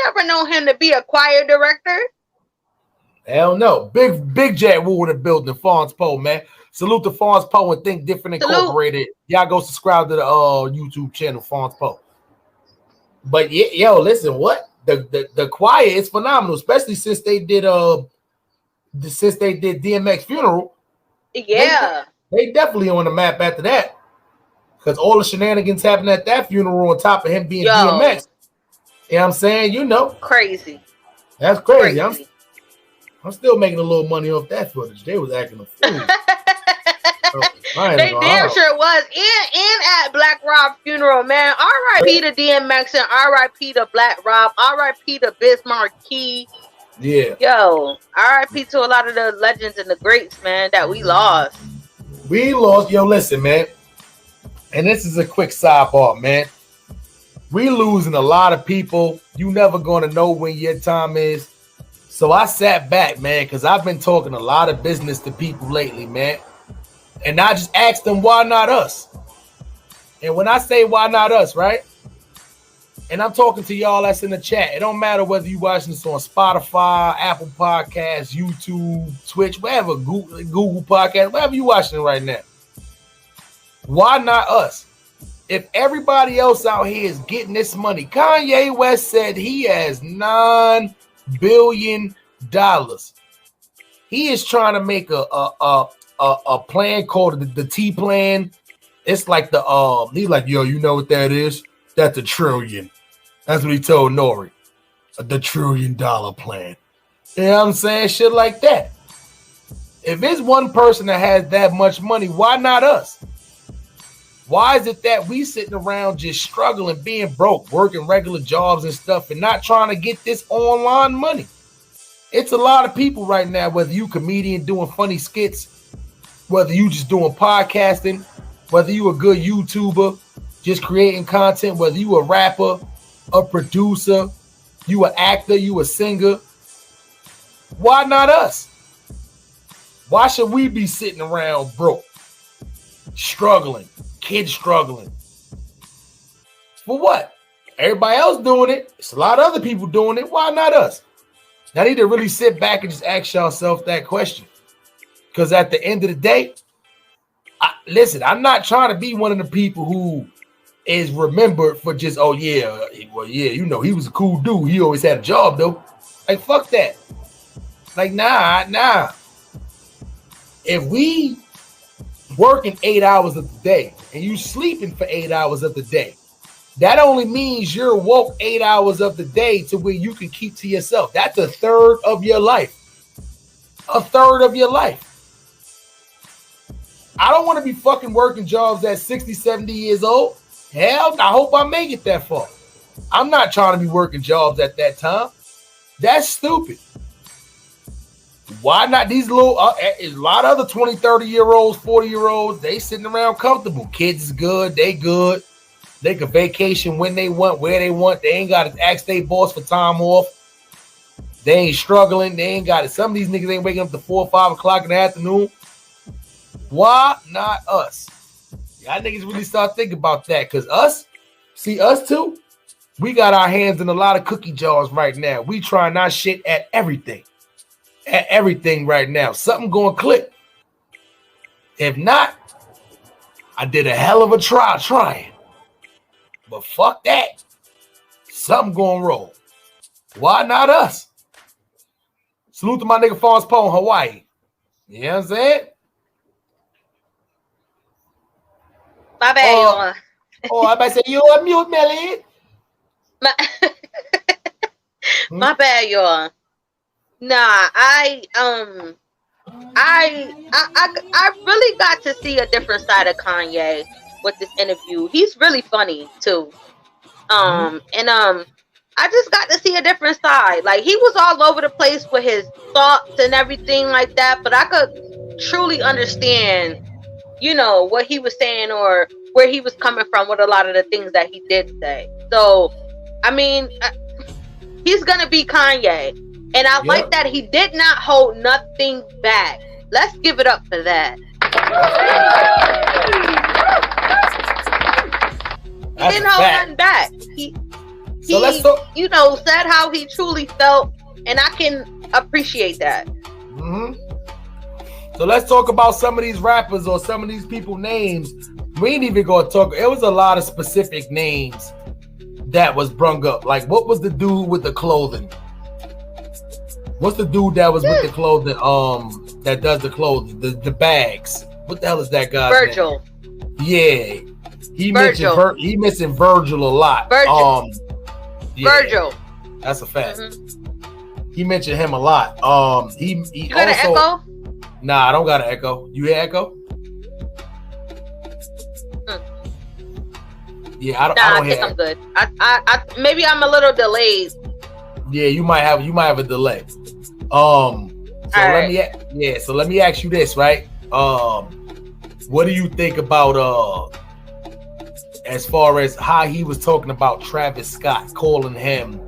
never know him to be a choir director. Hell no. Big Jet Wu in the building, Fonz Poe, man. Salute to Fonz Poe and Think Different Incorporated. Y'all go subscribe to the YouTube channel, Fonz Poe. But listen, what? The choir is phenomenal, especially since they did DMX funeral. Yeah, they definitely on the map after that, because all the shenanigans happened at that funeral on top of him being DMX. You know what I'm saying? Crazy. That's crazy. I'm still making a little money off that footage. They was acting a fool. They damn sure was. And at Black Rob funeral, man. R.I.P. to DMX and R.I.P. to Black Rob. R.I.P. to Bismarck Key. Yeah. Yo, R.I.P. to a lot of the legends and the greats, man, that we lost. Listen, man. And this is a quick sidebar, man. We losing a lot of people. You never gonna know when your time is. So I sat back, man, because I've been talking a lot of business to people lately, man. And I just asked them, why not us? And when I say why not us, right? And I'm talking to y'all that's in the chat. It don't matter whether you watching this on Spotify, Apple Podcasts, YouTube, Twitch, wherever, Google Podcasts, wherever you watching it right now. Why not us? If everybody else out here is getting this money, Kanye West said he has $9 billion. He is trying to make a plan called the T plan. It's like he's like, yo, you know what that is? That's $1 trillion. That's what he told Nori. The $1 trillion plan. You know what I'm saying? Shit like that. If it's one person that has that much money, why not us? Why is it that we sitting around just struggling, being broke, working regular jobs and stuff, and not trying to get this online money? It's a lot of people right now, whether you comedian doing funny skits, whether you just doing podcasting, whether you a good YouTuber, just creating content, whether you a rapper, a producer, you an actor, you a singer. Why not us? Why should we be sitting around broke, struggling, kids struggling? For what? Everybody else doing it. It's a lot of other people doing it. Why not us? Now, I need to really sit back and just ask yourself that question. Because at the end of the day, listen, I'm not trying to be one of the people who is remembered for just, he was a cool dude. He always had a job, though. Like, fuck that. Like, nah. If we working 8 hours of the day and you sleeping for 8 hours of the day, that only means you're woke 8 hours of the day to where you can keep to yourself. That's a third of your life. A third of your life. I don't want to be fucking working jobs at 60, 70 years old. Hell, I hope I make it that far. I'm not trying to be working jobs at that time. That's stupid. Why not these little, a lot of other 20, 30-year-olds, 40-year-olds, they sitting around comfortable. Kids is good. They good. They can vacation when they want, where they want. They ain't got to ask their boss for time off. They ain't struggling. They ain't got it. Some of these niggas ain't waking up to 4 or 5 o'clock in the afternoon. Why not us? Y'all niggas really start thinking about that. Because us too, we got our hands in a lot of cookie jars right now. We trying our shit at everything. At everything right now. Something going to click. If not, I did a hell of a trying. But fuck that. Something going to roll. Why not us? Salute to my nigga Fonz Poe in Hawaii. You know what I'm saying? My bad, I about to say, you on mute, Melly. My bad, y'all. Nah, I really got to see a different side of Kanye with this interview. He's really funny too. I just got to see a different side. Like, he was all over the place with his thoughts and everything like that, but I could truly understand, what he was saying or where he was coming from with a lot of the things that he did say. So, I mean, he's gonna be Kanye, and I like that he did not hold nothing back. Let's give it up for that. He didn't hold nothing back. He said how he truly felt, and I can appreciate that. So let's talk about some of these rappers or some of these people names. We ain't even gonna talk. It was a lot of specific names that was brung up. Like, what was the dude with the clothing? What's the dude that was with the clothing? That does the clothing, the bags. What the hell is that guy's Virgil. name? Yeah, he mentioned Virgil a lot. Virgil. That's a fact. He mentioned him a lot. He you got an echo? Nah, I don't got an echo. You hear echo? Yeah, I don't hear. I think I'm good. I maybe I'm a little delayed. Yeah, you might have a delay. So let me ask you this, right? What do you think about as far as how he was talking about Travis Scott, calling him,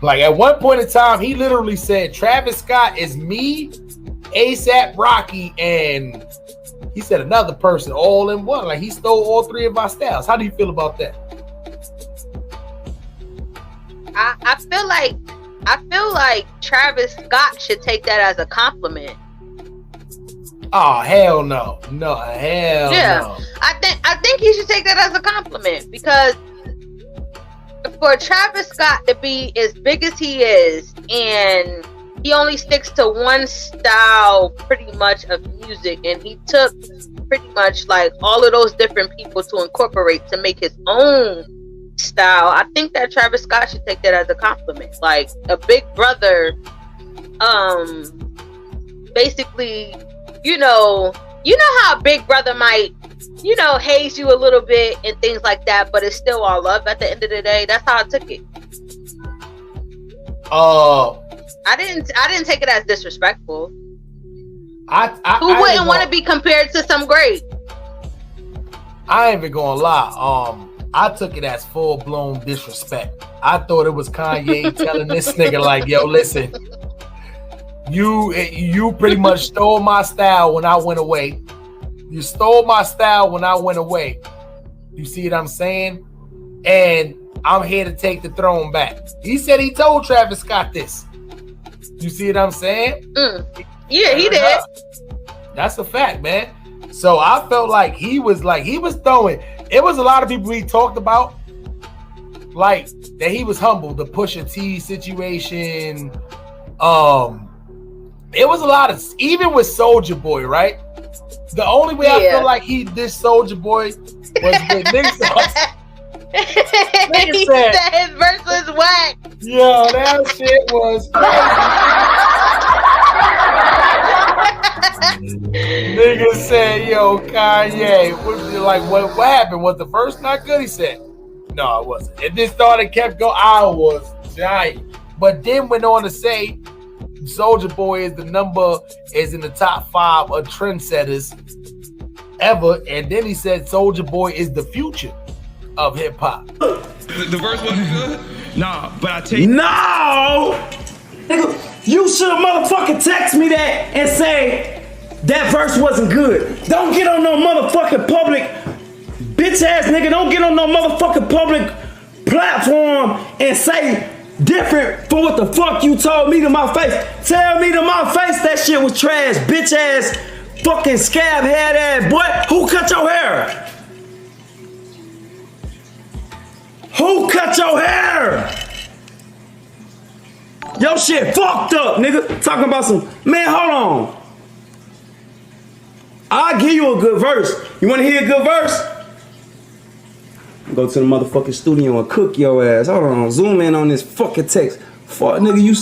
like, at one point in time, he literally said Travis Scott is me, ASAP Rocky, and he said another person all in one. Like, he stole all three of our styles. How do you feel about that? I feel like Travis Scott should take that as a compliment. Oh, hell no. No. I think he should take that as a compliment, because for Travis Scott to be as big as he is, and he only sticks to one style pretty much of music, and he took pretty much like all of those different people to incorporate to make his own style. I think that Travis Scott should take that as a compliment. Like, a big brother, basically, you know how a big brother might, haze you a little bit and things like that, but it's still all love at the end of the day. That's how I took it. I didn't take it as disrespectful. Who wouldn't want to be compared to some great? I ain't even gonna lie. I took it as full-blown disrespect. I thought it was Kanye telling this nigga, like, yo, listen, you pretty much stole my style when I went away. You stole my style when I went away. You see what I'm saying? And I'm here to take the throne back. He said he told Travis Scott this. You see what I'm saying? Yeah, he did. That's a fact, man. So I felt like he was throwing. It was a lot of people he talked about, like, that he was humble. The Pusha T situation. It was a lot of, even with Soulja Boy, right? The only way I feel like he dissed Soulja Boy was with niggas. He said his verse was whack. Yo, that shit was crazy. Nigga said, yo, Kanye, what happened? Was the verse not good? He said, no, it wasn't. It just started, kept going. I was giant. But then went on to say, Soulja Boy is in the top 5 of trendsetters ever. And then he said Soulja Boy is the future of hip hop. The verse wasn't good? Nah, but I tell you. No! Nigga, you should motherfucking text me that and say that verse wasn't good. Don't get on no motherfucking public bitch ass nigga. Don't get on no motherfucking public platform and say different from what the fuck you told me to my face. Tell me to my face that shit was trash, bitch ass, fucking scab head ass boy. Who cut your hair? Who cut your hair? Your shit fucked up, nigga. Talking about some, man, hold on. I'll give you a good verse. You wanna hear a good verse? Go to the motherfucking studio and cook your ass. Hold on, zoom in on this fucking text. Fuck, nigga, you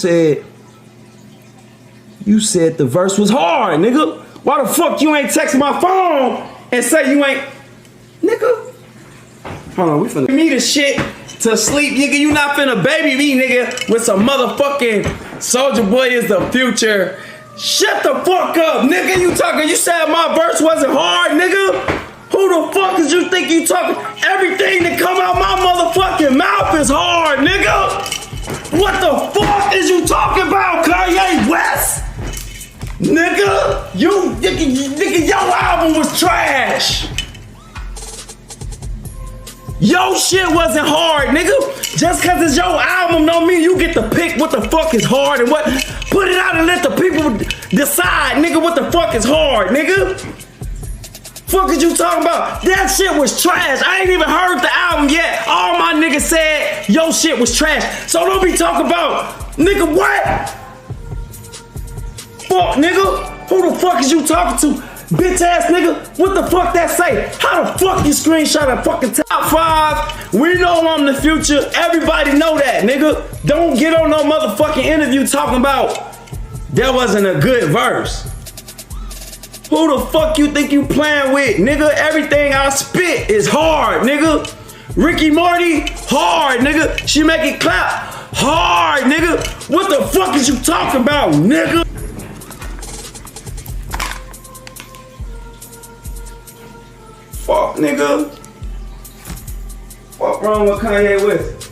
said the verse was hard, nigga. Why the fuck you ain't texting my phone and say you ain't, nigga? Hold on, we finna me the shit to sleep, nigga. You not finna baby me, nigga, with some motherfucking Soulja Boy is the future. Shut the fuck up, nigga. You said my verse wasn't hard, nigga. Who the fuck is you think you talking? Everything that come out my motherfucking mouth is hard, nigga. What the fuck is you talking about, Kanye West? Nigga, nigga, your album was trash. Your shit wasn't hard, nigga. Just cause it's your album don't mean you get to pick what the fuck is hard and what. Put it out and let the people decide, nigga, what the fuck is hard, nigga. Fuck is you talking about? That shit was trash. I ain't even heard the album yet. All my niggas said your shit was trash. So don't be talking about, nigga, what? Fuck, nigga. Who the fuck is you talking to? Bitch ass nigga, what the fuck that say? How the fuck you screenshot a fucking top 5? We know I'm the future. Everybody know that, nigga. Don't get on no motherfucking interview talking about that wasn't a good verse. Who the fuck you think you playing with, nigga? Everything I spit is hard, nigga. Ricky Morty, hard, nigga. She make it clap, hard, nigga. What the fuck is you talking about, nigga? Fuck, nigga. What wrong with Kanye West?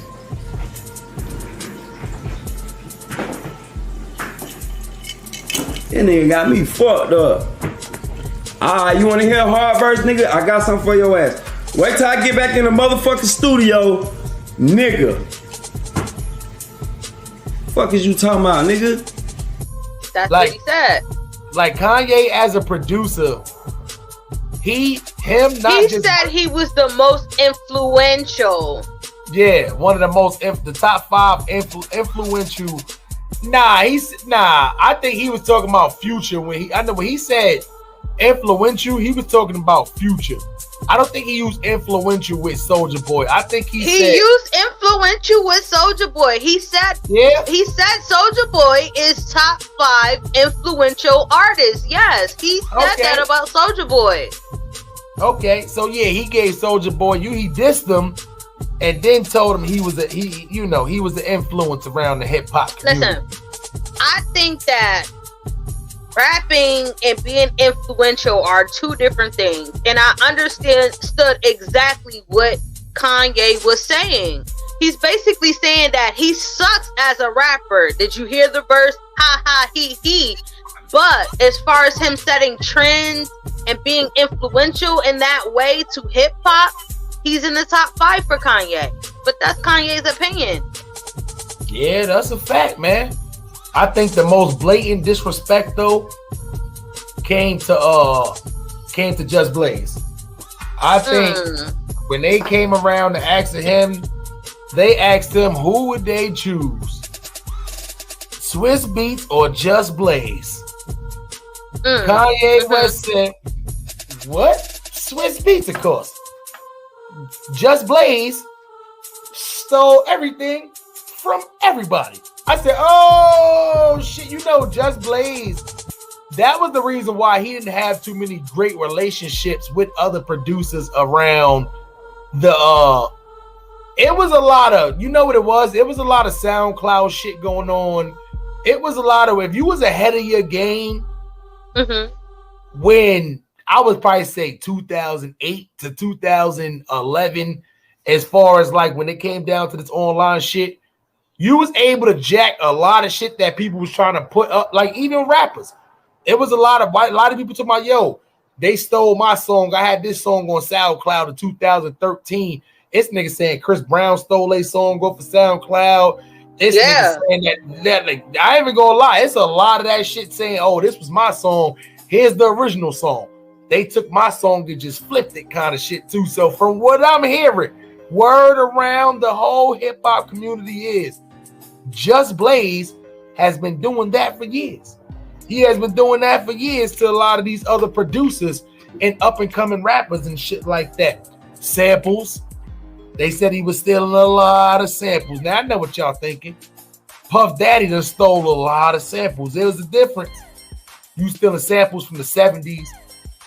That nigga got me fucked up. You wanna hear a hard verse, nigga? I got something for your ass. Wait till I get back in the motherfucking studio, nigga. Fuck is you talking about, nigga? That's what he said. Like Kanye as a producer, he said he was the most influential. Yeah, one of the most, the top 5 influential. I think he was talking about Future when he said influential, he was talking about Future. I don't think he used influential with Soulja Boy. I think he used influential with Soulja Boy. He said Soulja Boy is top 5 influential artists. Yes, he said that about Soulja Boy. Okay, so yeah, he gave Soulja Boy he dissed him, and then told him he was the influence around the hip hop community. Listen, I think that rapping and being influential are 2 different things, and I understood exactly what Kanye was saying. He's basically saying that he sucks as a rapper. Did you hear the verse? Ha ha he he. But as far as him setting trends and being influential in that way to hip hop, he's in the top 5 for Kanye. But that's Kanye's opinion. Yeah, that's a fact, man. I think the most blatant disrespect though came to Just Blaze. I think when they came around to asking him, they asked him who would they choose, Swiss Beats or Just Blaze. Kanye West said, "What? Swiss Beats, of course. Just Blaze stole everything from everybody." I said, "Oh shit, Just Blaze that was the reason why he didn't have too many great relationships with other producers around the it was a lot of, you know what it was? It was a lot of SoundCloud shit going on. It was a lot of, if you was ahead of your game, when I would probably say 2008 to 2011, as far as like when it came down to this online shit, you was able to jack a lot of shit that people was trying to put up, like even rappers. It was a lot of people talking about, yo, they stole my song. I had this song on SoundCloud in 2013. This nigga saying Chris Brown stole a song off of SoundCloud. This nigga saying that like, I ain't even gonna lie, it's a lot of that shit saying, oh, this was my song. Here's the original song. They took my song and just flipped it kind of shit too. So from what I'm hearing, word around the whole hip hop community is Just Blaze has been doing that for years. He has been doing that for years to a lot of these other producers and up and coming rappers and shit like that. Samples. They said he was stealing a lot of samples. Now I know what y'all thinking. Puff Daddy done stole a lot of samples. There was a difference. You stealing samples from the 70s,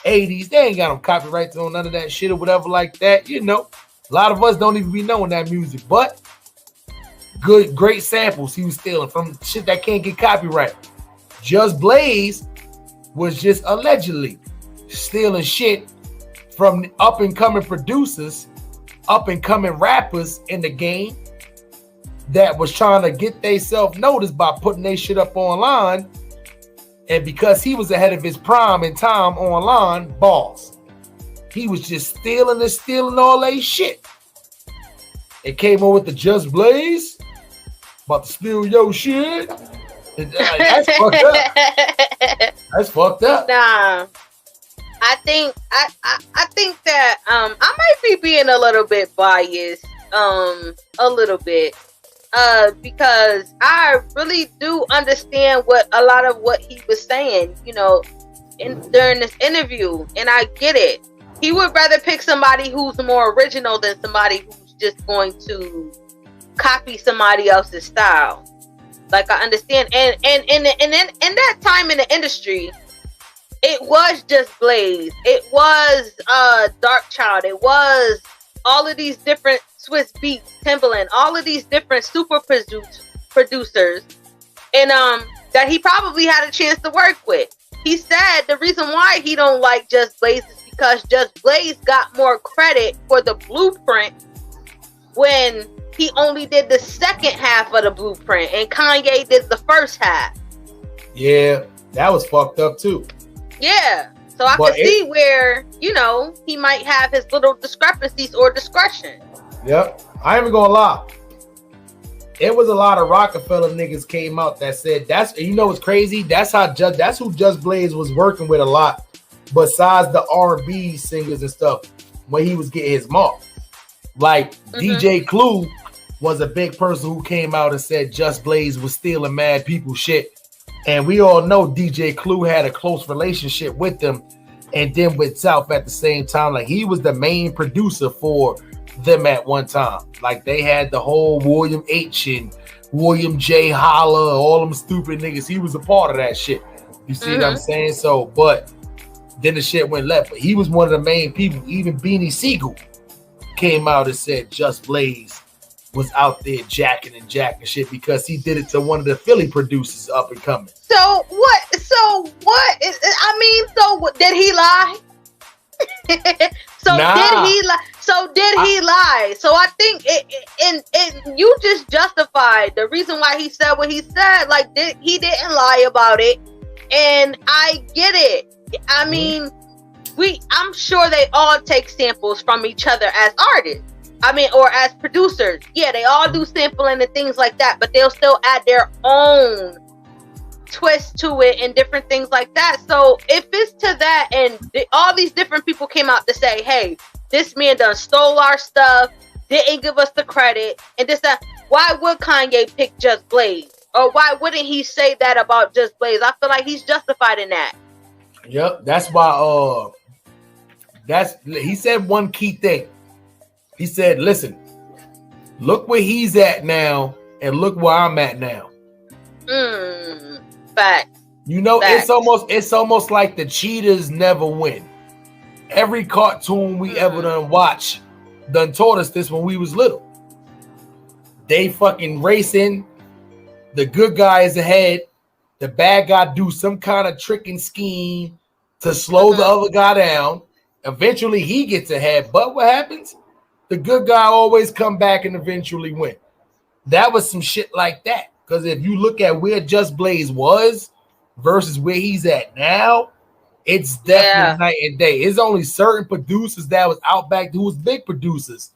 80s. They ain't got no copyrights on none of that shit or whatever like that. You know, a lot of us don't even be knowing that music, but great samples he was stealing from shit that can't get copyrighted. Just Blaze was just allegedly stealing shit from up and coming producers, up and coming rappers in the game that was trying to get themselves noticed by putting their shit up online. And because he was ahead of his prime in time online, boss, he was just stealing all that shit. It came on with the Just Blaze, about to steal your shit. That's fucked up. That's fucked up. Nah, I think that I might be being a little bit biased, a little bit, because I really do understand what a lot of what he was saying, you know, during this interview, and I get it. He would rather pick somebody who's more original than somebody who's just going to copy somebody else's style. Like, I understand, and in that time in the industry, it was Just Blaze, it was Dark Child, it was all of these different Swiss Beats, Timbaland, all of these different super producers, and that he probably had a chance to work with. He said the reason why he don't like Just Blaze is because Just Blaze got more credit for the blueprint when he only did the second half of the blueprint and Kanye did the first half. Yeah, that was fucked up too. Yeah, so I can see where, you know, he might have his little discrepancies or discretion. Yep, I ain't even gonna lie. It was a lot of Rockefeller niggas came out that said that's, you know what's crazy? That's who Just Blaze was working with a lot, besides the R&B singers and stuff when he was getting his mark. Like DJ Clue was a big person who came out and said Just Blaze was stealing mad people shit. And we all know DJ Clue had a close relationship with them and then with South at the same time. Like, he was the main producer for them at one time. Like, they had the whole William H and William J Holla, all them stupid niggas. He was a part of that shit. You see what I'm saying? So, but then the shit went left. But he was one of the main people. Even Beanie Siegel came out and said Just Blaze was out there jacking shit because he did it to one of the Philly producers up and coming. So what? I mean, so did he lie? Did he lie? So did he lie? So I think and you just justified the reason why he said what he said. Like, he didn't lie about it, and I get it. I mean, I'm sure they all take samples from each other as artists. I mean, or as producers. Yeah, they all do sampling and things like that, but they'll still add their own twist to it and different things like that. So if it's to that, and all these different people came out to say, hey, this man done stole our stuff, didn't give us the credit, and this, that, why would Kanye pick Just Blaze? Or why wouldn't he say that about Just Blaze? I feel like he's justified in that. Yep, that's why he said one key thing. He said, listen, look where he's at now and look where I'm at now. Fact. You know, it's almost like the cheaters never win. Every cartoon we ever done watch done taught us this when we was little. They fucking racing, the good guy is ahead, the bad guy do some kind of trick and scheme to slow the other guy down. Eventually he gets ahead, but what happens? The good guy always come back and eventually win. That was some shit like that. Because if you look at where Just Blaze was versus where he's at now, it's definitely night and day. It's only certain producers that was out back, who was big producers,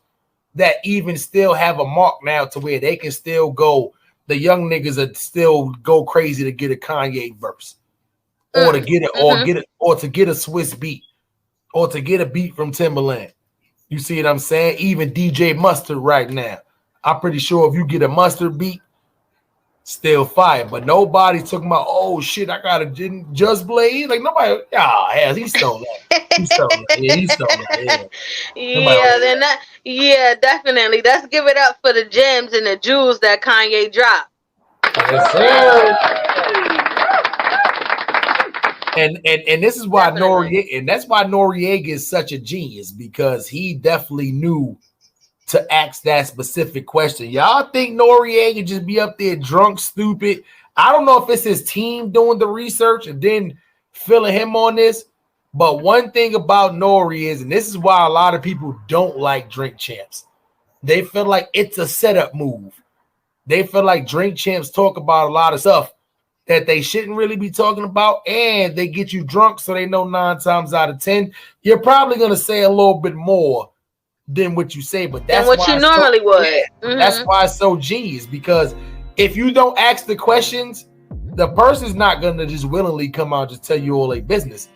that even still have a mark now to where they can still go. The young niggas are still go crazy to get a Kanye verse, or to get it, or to get a Swiss beat, or to get a beat from Timbaland. You see what I'm saying? Even DJ Mustard right now. I'm pretty sure if you get a Mustard beat, still fire. But nobody talking about, oh shit, I got a Just Blaze. Like nobody, he stole that. He stole that. Yeah, he stole that. Yeah, definitely. Let's give it up for the gems and the jewels that Kanye dropped. Yes, sir. And this is why Noriega, and that's why Noriega is such a genius, because he definitely knew to ask that specific question. Y'all think Noriega just be up there drunk, stupid? I don't know if it's his team doing the research and then filling him on this. But one thing about Nori is, and this is why a lot of people don't like Drink Champs, they feel like it's a setup move. They feel like Drink Champs talk about a lot of stuff that they shouldn't really be talking about, and they get you drunk so they know 9 times out of 10 you're probably going to say a little bit more than what you say, but that's what you normally would. That's why it's so genius, because if you don't ask the questions, the person's not going to just willingly come out and just tell you all their business.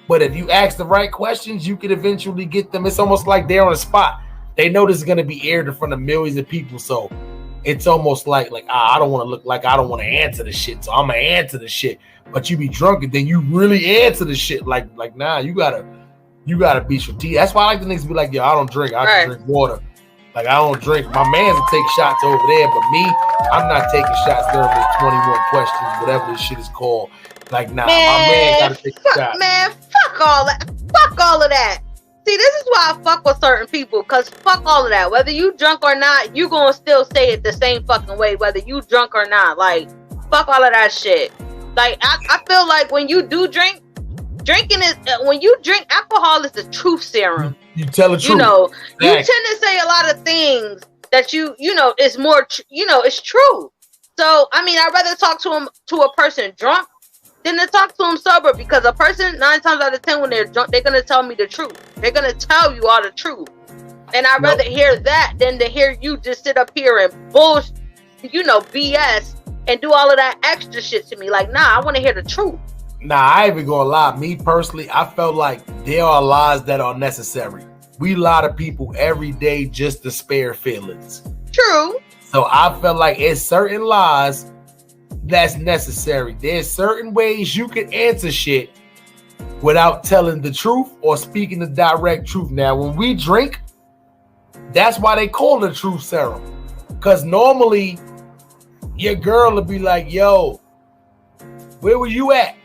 But if you ask the right questions, you could eventually get them. It's almost like they're on a spot. They know this is going to be aired in front of millions of people, so it's almost like I don't want to look like I don't want to answer the shit, so I'm gonna answer the shit. But you be drunk and then you really answer the shit like nah, you gotta be strategic. That's why I like the niggas be like, yo, I don't drink. I can drink water. Like, I don't drink. My man's will take shots over there, but me, I'm not taking shots during the 21 questions, whatever this shit is called. Like, nah, my man gotta take a shot. Man, fuck all that. Fuck all of that. See, this is why I fuck with certain people, because fuck all of that. Whether you drunk or not, you gonna still say it the same fucking way, whether you drunk or not. Like, fuck all of that shit. Like, I feel like when you do drink, drinking is, when you drink, alcohol is the truth serum. You tell the truth. You know, you tend to say a lot of things that you know, it's more, it's true. So, I mean, I'd rather talk to a person drunk than to talk to them sober, because a person 9 times out of 10 when they're drunk, they're going to tell me the truth. They're going to tell you all the truth. And I'd rather hear that than to hear you just sit up here and bullshit, BS and do all of that extra shit to me. Like, nah, I want to hear the truth. Nah, I ain't even gonna lie. Me personally, I felt like there are lies that are necessary. We lie to people every day just to spare feelings. True. So I felt like it's certain lies that's necessary. There's certain ways you can answer shit without telling the truth or speaking the direct truth. Now, when we drink, that's why they call it a truth serum. Because normally, your girl will be like, yo, where were you at?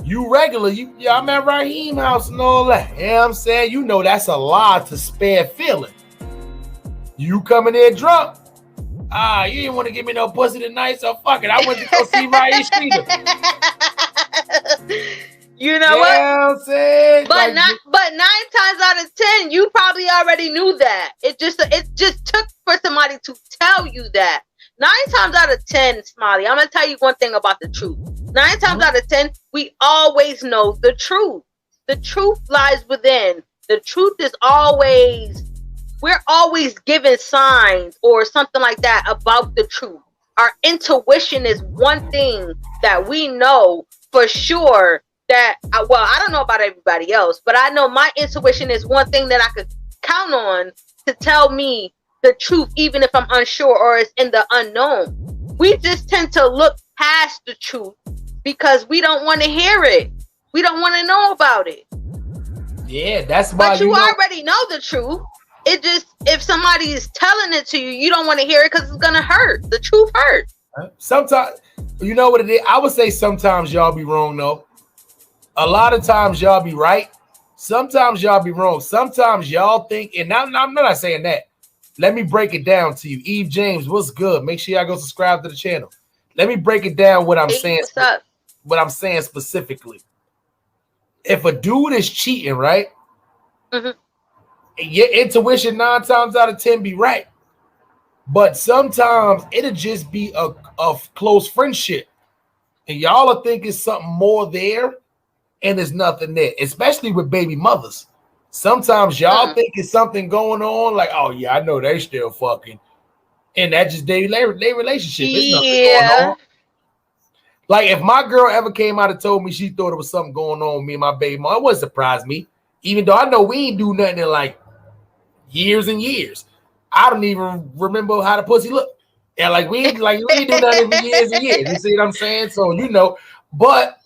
You regular, I'm at Raheem house and all that. You know what I'm saying? You know that's a lie to spare feeling. You coming there drunk. You didn't want to give me no pussy tonight, so fuck it. I went to go see Ryan Streeter. You know what? I'm saying? But 9 times out of 10, you probably already knew that. It just took for somebody to tell you that. 9 times out of 10, Smiley, I'm gonna tell you one thing about the truth. 9 times out of 10, we always know the truth. The truth lies within. The truth is always, we're always given signs or something like that about the truth. Our intuition is one thing that we know for sure that, well, I don't know about everybody else, but I know my intuition is one thing that I could count on to tell me the truth, even if I'm unsure or it's in the unknown. We just tend to look past the truth because we don't want to hear it. We don't want to know about it. Yeah, that's why. But you already know the truth. It just, if somebody is telling it to you, you don't want to hear it because it's gonna hurt. The truth hurts. Sometimes You know what it is? I would say sometimes y'all be wrong though. A lot of times y'all be right. Sometimes y'all be wrong. Sometimes y'all think, and I'm not saying that. Let me break it down to you. Eve James, what's good? Make sure y'all go subscribe to the channel. Let me break it down what I'm saying. What's up? What I'm saying specifically. If a dude is cheating, right? Mm-hmm. Your intuition 9 times out of 10 be right. But sometimes it'll just be a close friendship. And y'all are thinking something more there, and there's nothing there, especially with baby mothers. Sometimes y'all think it's something going on, like, oh yeah, I know they still fucking, and that just their relationship. There's nothing going on. Like if my girl ever came out and told me she thought it was something going on with me and my baby mom, it wouldn't surprise me. Even though I know we ain't do nothing in like years and years. I don't even remember how the pussy looked. Yeah, we ain't do nothing for years and years. You see what I'm saying? So but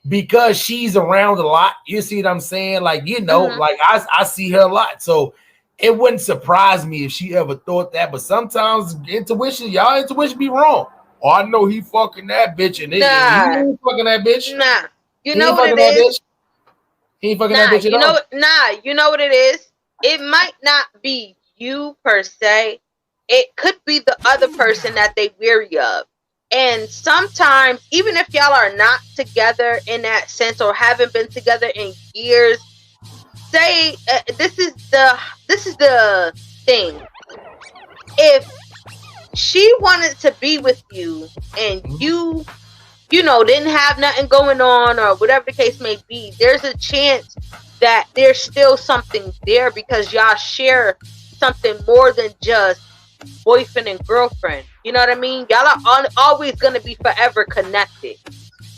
because she's around a lot, you see what I'm saying? I see her a lot. So it wouldn't surprise me if she ever thought that. But sometimes y'all intuition be wrong. Oh, I know he fucking that bitch, and he ain't fucking that bitch. Nah, you know what it is. He ain't fucking that bitch at all. You know what it is. It might not be you per se. It could be the other person that they weary of. And sometimes, even if y'all are not together in that sense or haven't been together in years, say this is the thing. If she wanted to be with you and you didn't have nothing going on or whatever the case may be, there's a chance that there's still something there because y'all share something more than just boyfriend and girlfriend. You know what I mean? Y'all are always going to be forever connected.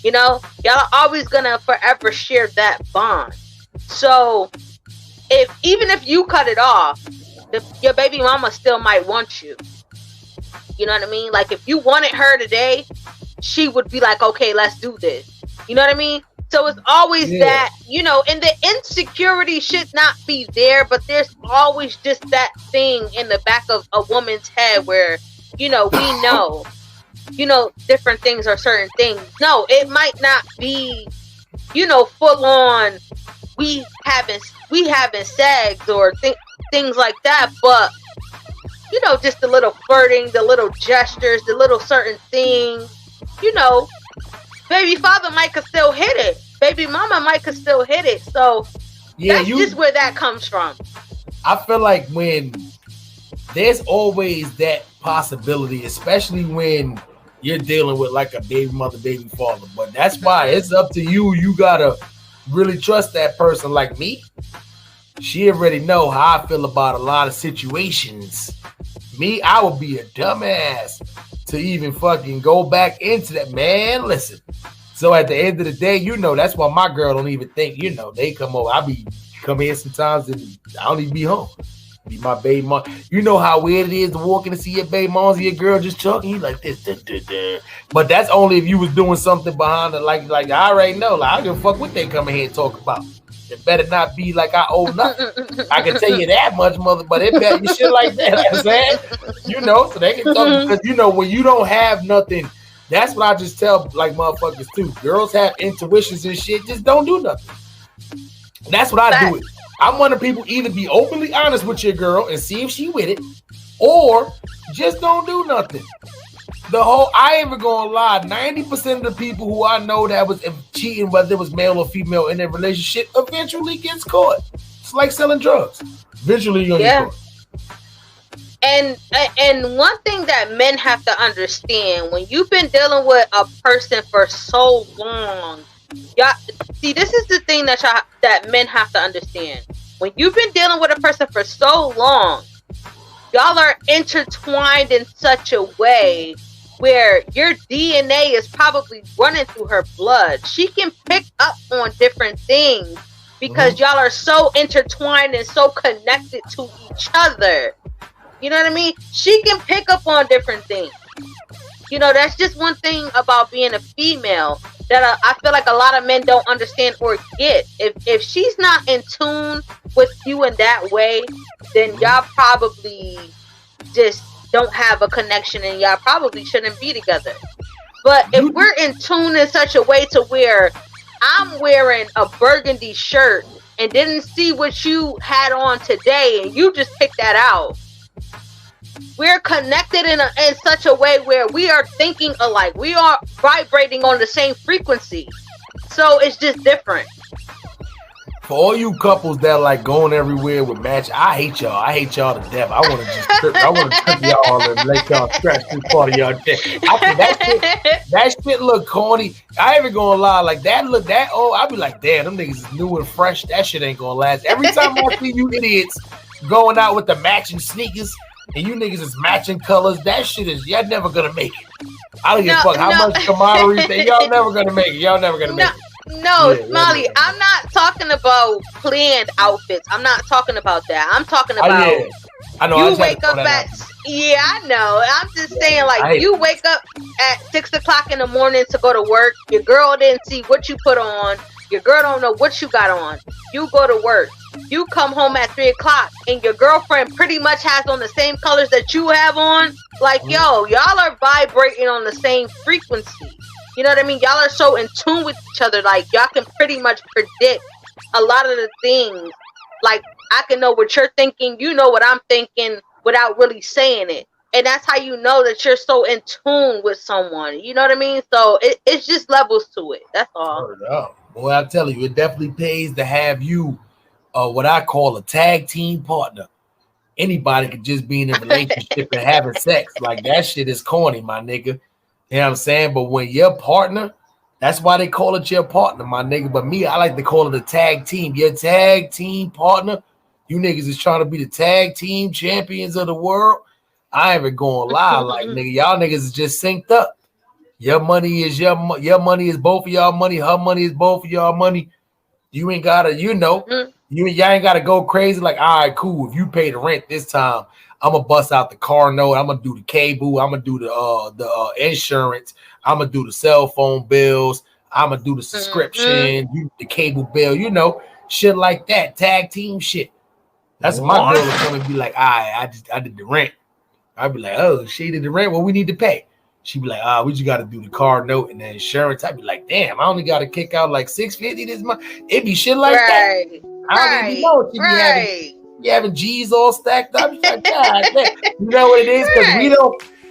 Y'all are always going to forever share that bond. So even if you cut it off, your baby mama still might want you. You know what I mean? Like if you wanted her today, she would be like, okay, let's do this. You know what I mean? So it's always that, and the insecurity should not be there, but there's always just that thing in the back of a woman's head where, we know, different things are certain things. No, it might not be, full on, we having sex or things like that, but just the little flirting, the little gestures, the little certain things, baby father might could still hit it. Baby mama might could still hit it. So that's just where that comes from. I feel like when there's always that possibility, especially when you're dealing with like a baby mother, baby father. But that's why it's up to you. You gotta really trust that person. Like me, she already know how I feel about a lot of situations. Me, I would be a dumbass to even fucking go back into that. Man, listen. So at the end of the day, that's why my girl don't even think, they come over. I come here sometimes and I don't even be home. Be my baby mom. You know how weird it is to walk in and see your baby moms and your girl just talking. You like this. But that's only if you was doing something behind it. Like I already know. Like I don't give a fuck what they come in here and talk about. It better not be like I owe nothing. I can tell you that much, mother, but it better be shit like that. Like I'm saying, so they can talk because when you don't have nothing, that's what I just tell like motherfuckers too. Girls have intuitions and shit. Just don't do nothing. That's what I do. It. I'm one of people either be openly honest with your girl and see if she with it, or just don't do nothing. I ain't even gonna lie. 90% of the people who I know that was cheating, whether it was male or female in their relationship, eventually gets caught. It's like selling drugs. Eventually you're gonna get caught. And one thing that men have to understand, when you've been dealing with a person for so long, see, this is the thing that men have to understand. When you've been dealing with a person for so long, y'all are intertwined in such a way where your DNA is probably running through her blood. She can pick up on different things because y'all are so intertwined and so connected to each other. You know what I mean? She can pick up on different things. That's just one thing about being a female that I feel like a lot of men don't understand or get. If she's not in tune with you in that way, then y'all probably just don't have a connection and y'all probably shouldn't be together. But if we're in tune in such a way to where I'm wearing a burgundy shirt and didn't see what you had on today and you just picked that out, we're connected in such a way where we are thinking alike. We are vibrating on the same frequency. So it's just different. For all you couples that like going everywhere with match, I hate y'all. I hate y'all to death. I want to just trip. I want to trip y'all and let y'all scratch through part of y'all dick. I think that shit look corny. I ain't even gonna lie. Like that look that old. I be like, damn, them niggas is new and fresh. That shit ain't gonna last. Every time I see you idiots going out with the matching sneakers and you niggas is matching colors, that shit is y'all never gonna make it. I don't give a fuck how much camaraderie say. Y'all never gonna make it. Y'all never gonna make it. No, Molly, I'm not talking about planned outfits. I'm not talking about that. I'm talking about I know, you wake up at I know. I'm just saying, like, you wake up at 6 o'clock in the morning to go to work. Your girl didn't see what you put on. Your girl don't know what you got on. You go to work. You come home at 3 o'clock and your girlfriend pretty much has on the same colors that you have on. Like, yo, y'all are vibrating on the same frequency. You know what I mean? Y'all are so in tune with each other. Like, y'all can pretty much predict a lot of the things. Like, I can know what you're thinking. You know what I'm thinking without really saying it. And that's how you know that you're so in tune with someone. You know what I mean? So it's just levels to it. That's all. Boy, I'm telling you, it definitely pays to have you what I call a tag team partner. Anybody could just be in a relationship and having sex. Like, that shit is corny, my nigga. You know what I'm saying? But when your partner, that's why they call it your partner, my nigga. But me, I like to call it a tag team. Your tag team partner, you niggas is trying to be the tag team champions of the world. I ain't even gonna lie, like, nigga, y'all niggas is just synced up. Your money is your money is both of y'all money. Her money is both of y'all money. You ain't gotta, y'all ain't gotta go crazy. Like, all right, cool. If you pay the rent this time, I'm gonna bust out the car note. I'm gonna do the cable. I'm gonna do the insurance. I'm gonna do the cell phone bills. I'm gonna do the subscription, the cable bill. Shit like that. Tag team shit. That's my girl to come and be like, I did the rent. I'd be like, oh, she did the rent. Well, we need to pay. She'd be like, we just got to do the car note and the insurance. I'd be like, damn, I only got to kick out like $650 this month. It'd be shit like that. I don't even know if she be having G's all stacked up. Like, God, you know what it is? Because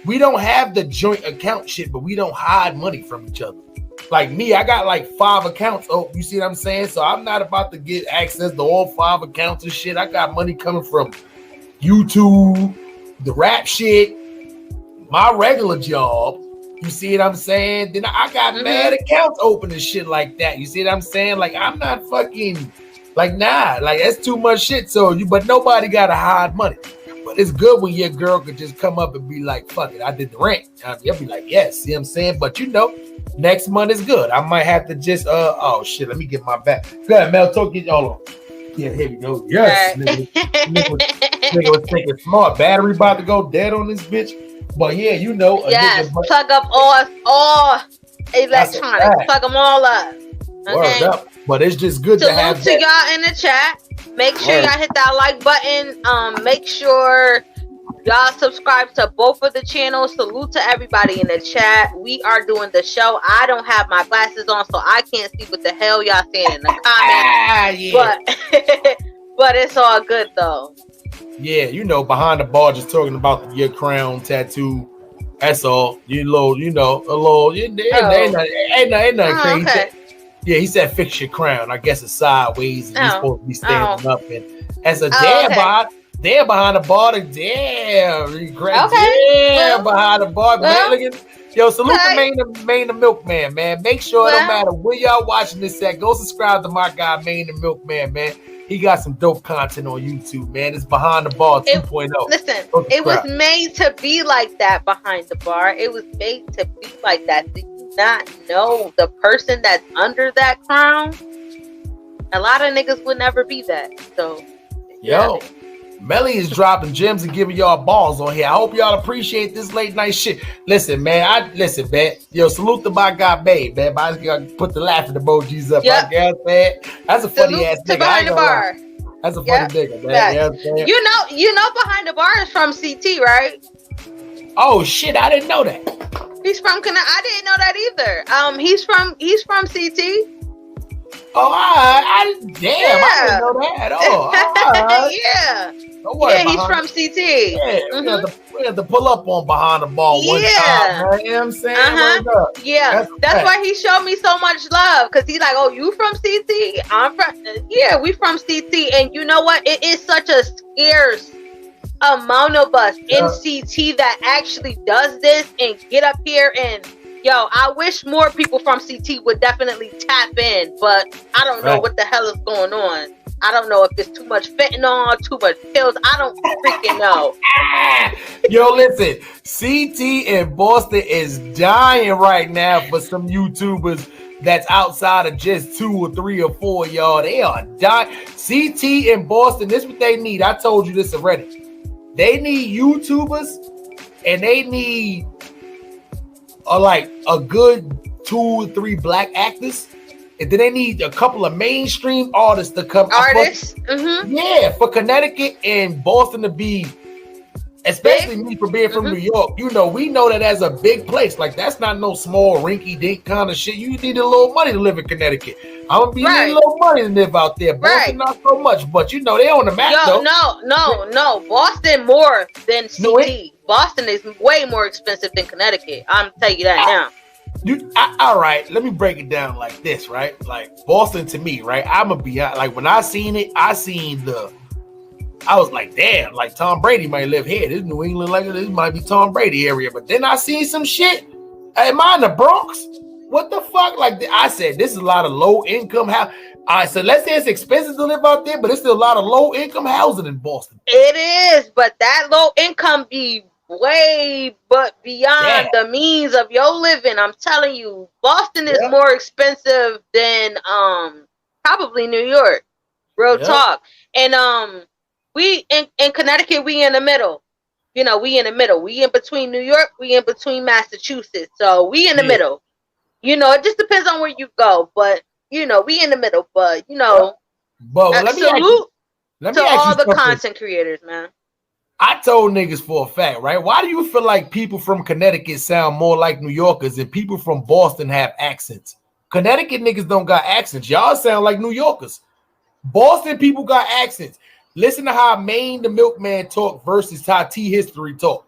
we don't have the joint account shit, but we don't hide money from each other. Like me, I got like 5 accounts. Oh, you see what I'm saying? So I'm not about to get access to all 5 accounts and shit. I got money coming from YouTube, the rap shit, my regular job. You see what I'm saying? Then I got mad accounts open and shit like that. You see what I'm saying? Like, I'm not fucking like, nah, like that's too much shit. So but nobody gotta hide money. But it's good when your girl could just come up and be like, fuck it, I did the rent. You'll be like, yes, see what I'm saying? But next month is good. I might have to just oh shit, let me get my back. Go ahead, Mel, hold on. Yeah, here we go. Yes, nigga was thinking smart. Battery about to go dead on this bitch. But yeah, yes, plug up all electronics. Plug them all up. Okay. Word up. But it's just good to have to y'all in the chat. Make sure y'all hit that like button. Make sure y'all subscribe to both of the channels. Salute to everybody in the chat. We are doing the show. I don't have my glasses on, so I can't see what the hell y'all saying in the comments. But it's all good though. Yeah, behind the bar, just talking about your crown tattoo. That's all. Ain't nothing crazy. Okay. Yeah, he said fix your crown. I guess it's sideways. And you're supposed to be standing up. And as a behind the bar, behind the bar. Salute the Maine the Milkman, man. Make sure it don't matter where y'all watching this at. Go subscribe to my guy, Maine the Milkman, man. He got some dope content on YouTube, man. It's Behind the Bar 2.0. Listen, it was made to be like that behind the bar. It was made to be like that. Did you not know the person that's under that crown? A lot of niggas would never be that. So, Melly is dropping gems and giving y'all balls on here. I hope y'all appreciate this late night shit. Listen, man. Salute to my guy, Babe, man. I gotta put the laughing emojis up. Yep. Man. That's a funny ass nigga. Behind the bar. That's a funny nigga, man. You know, Behind the Bar is from CT, right? Oh shit, I didn't know that. He's from Connecticut. I didn't know that either. He's from CT. Oh, I didn't know that at all. Yeah. Don't worry, yeah, he's from CT. Yeah, we had to pull up on behind the ball one time, man. You know what I'm saying? Yeah, that's why he showed me so much love, because he's like, oh, you from CT? I'm from, we from CT. And you know what? It is such a scarce amount of us in CT that actually does this and get up here and I wish more people from CT would definitely tap in, but I don't know what the hell is going on. I don't know if there's too much fentanyl, too much pills. I don't freaking know. Yo, listen, CT in Boston is dying right now for some YouTubers that's outside of just 2 or 3 or 4, y'all. They are dying. CT in Boston, this is what they need. I told you this already. They need YouTubers, and they need a good 2 or 3 black actors, and then they need a couple of mainstream artists to come. Yeah, for Connecticut and Boston to be, especially me for being from New York. We know that as a big place. Like, that's not no small rinky-dink kind of shit. You need a little money to live in Connecticut. I'm gonna be needing a little money to live out there. Boston not so much, but they on the map though. No, Boston more than CT. Boston is way more expensive than Connecticut. I'm telling you that now. All right, let me break it down like this, right? Like, Boston to me, right? I'm gonna be like, when I seen it, I was like, damn, like Tom Brady might live here. This New England, like this might be Tom Brady area. But then I seen some shit. Am I in the Bronx? What the fuck? Like, I said, this is a lot of low income house. All right, so let's say it's expensive to live out there, but it's still a lot of low income housing in Boston. It is, but that low income be way but beyond the means of your living. I'm telling you, Boston is more expensive than probably New York. Real talk. And we in Connecticut, we in the middle. We in the middle. We in between New York, we in between Massachusetts. So we in the middle. It just depends on where you go, but we in the middle. But salute to all the content creators, man. I told niggas for a fact, right? Why do you feel like people from Connecticut sound more like New Yorkers and people from Boston have accents? Connecticut niggas don't got accents. Y'all sound like New Yorkers. Boston people got accents. Listen to how Maine the Milkman talk versus how T History talk.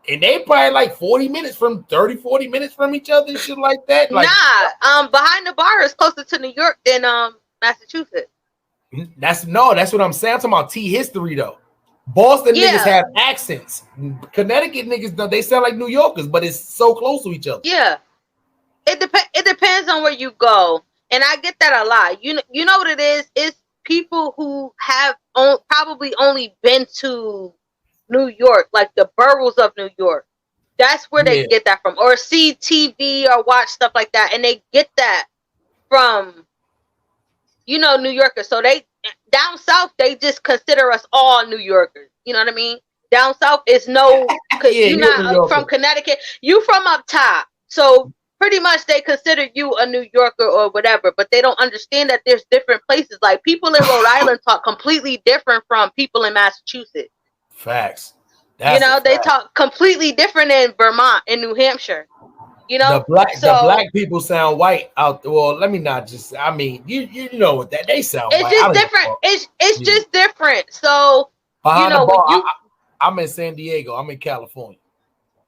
And they probably like 40 minutes from each other and shit like that. Like, Behind the Bar is closer to New York than Massachusetts. That's what I'm saying. I'm talking about T History though. Boston niggas have accents. Connecticut niggas, they sound like New Yorkers, but it's so close to each other. Yeah. It depends on where you go. And I get that a lot. You know what it is? It's people who have probably only been to New York, like the boroughs of New York. That's where they get that from. Or see TV or watch stuff like that. And they get that from, New Yorkers. So they, down south, they just consider us all New Yorkers. You know what I mean? Down south is you're not from Connecticut. You from up top. So pretty much they consider you a New Yorker or whatever, but they don't understand that there's different places. Like, people in Rhode Island talk completely different from people in Massachusetts. Facts. They talk completely different in Vermont and New Hampshire. The black people sound white out there. Well, let me not just. I mean, you know what that they sound. It's white. just different. It's just different. So I'm in San Diego. I'm in California.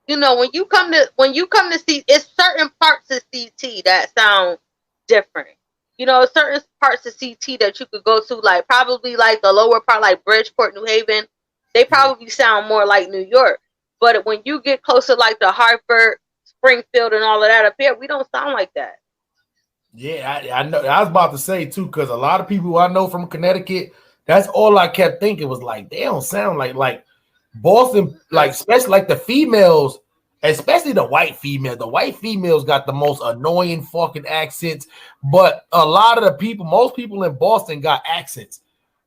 When you come to see, it's certain parts of CT that sound different. Certain parts of CT that you could go to, like probably like the lower part, like Bridgeport, New Haven, they probably sound more like New York. But when you get closer, like to Hartford, Springfield, and all of that up here, we don't sound like that. Yeah, I know. I was about to say too, because a lot of people I know from Connecticut, that's all I kept thinking was like, they don't sound like Boston, like especially like the females, especially the white female. The white females got the most annoying fucking accents, but a lot of the people, most people in Boston got accents.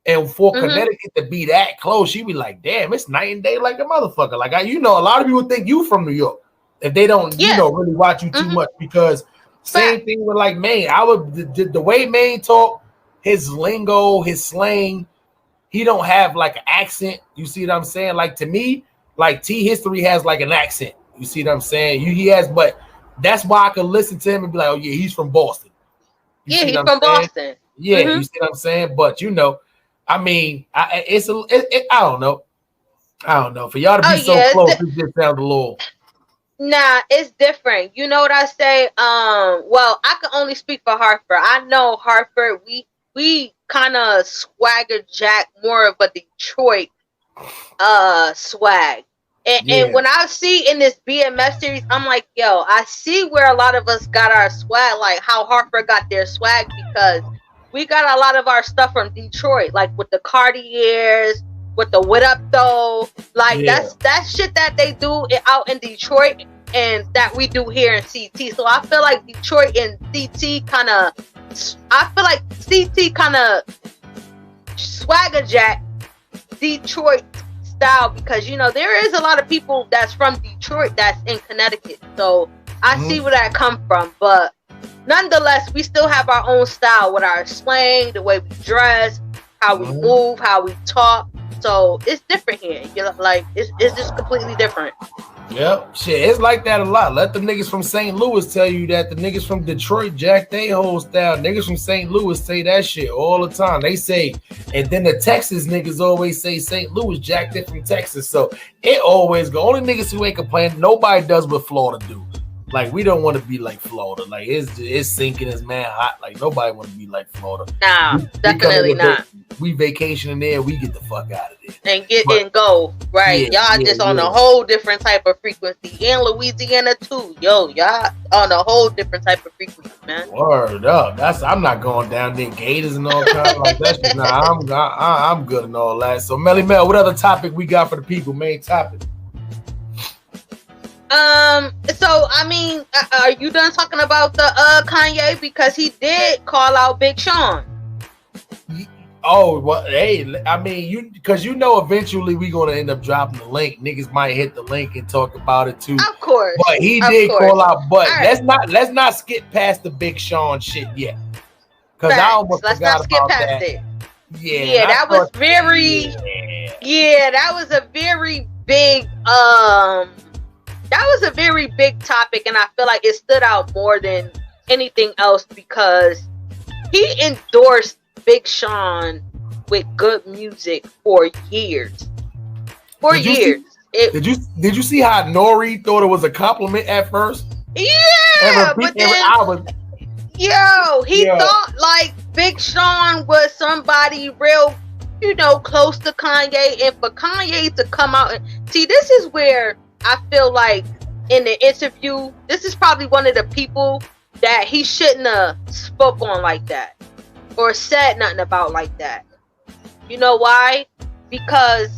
And for Connecticut to be that close, she be like, damn, it's night and day like a motherfucker. Like, a lot of people think you from New York if they don't, really watch you too much, because same thing with like Maine. The way Maine talk, his lingo, his slang, he don't have like an accent. You see what I'm saying? Like, to me, like T History has like an accent. You see what I'm saying? He has, but that's why I could listen to him and be like, oh yeah, he's from Boston. Yeah, he's from Boston. Yeah, you see what I'm saying? But you know, I mean, I don't know. I don't know. For y'all to be so close, it just sounds a little. Nah, it's different. You know what I say? Well, I can only speak for Hartford. I know Hartford, we kind of swagger jack more of a Detroit swag. And when I see in this BMF series, I'm like, yo, I see where a lot of us got our swag, like how Hartford got their swag, because we got a lot of our stuff from Detroit, like with the Cartiers, with the What Up Though, like that's shit that they do out in Detroit and that we do here in CT. So I feel like Detroit and CT kind of swagger jack Detroit style, because you know there is a lot of people that's from Detroit that's in Connecticut. So I see where that come from, but nonetheless, we still have our own style with our slang, the way we dress, how we move, how we talk. So it's different here. You know, like it's just completely different. Yep, shit, it's like that a lot. Let the niggas from St. Louis tell you that. The niggas from Detroit jack they whole style. Niggas from St. Louis say that shit all the time. They say, and then the Texas niggas always say St. Louis jacked it from Texas. So it always go. Only niggas who ain't complaining. Nobody does what Florida do. Like, we don't want to be like Florida. Like, it's sinking, it's man hot. Like, nobody want to be like Florida. Nah, definitely not. We vacationing there, we get the fuck out of there. And and go, right? Y'all just on a whole different type of frequency. And Louisiana too. Yo, y'all on a whole different type of frequency, man. Word up. I'm not going down there, Gators and all kinds like that shit. Nah, I'm good and all that. So, Melly Mel, what other topic we got for the people? Main topic. So I mean, are you done talking about the Kanye, because he did call out Big Sean? Oh well, hey, I mean, because you know, eventually we gonna end up dropping the link. Niggas might hit the link and talk about it too. Of course, but he did call out. But let's not skip past the Big Sean shit yet, because I almost forgot about that. Yeah, that was very. Yeah, that was a very big. That was a very big topic, and I feel like it stood out more than anything else because he endorsed Big Sean with good music for years. Did you see how Nori thought it was a compliment at first? Yeah, but then, he thought like Big Sean was somebody real, close to Kanye, and for Kanye to come out and see, this is where I feel like in the interview, this is probably one of the people that he shouldn't have spoke on like that or said nothing about like that. You know why? Because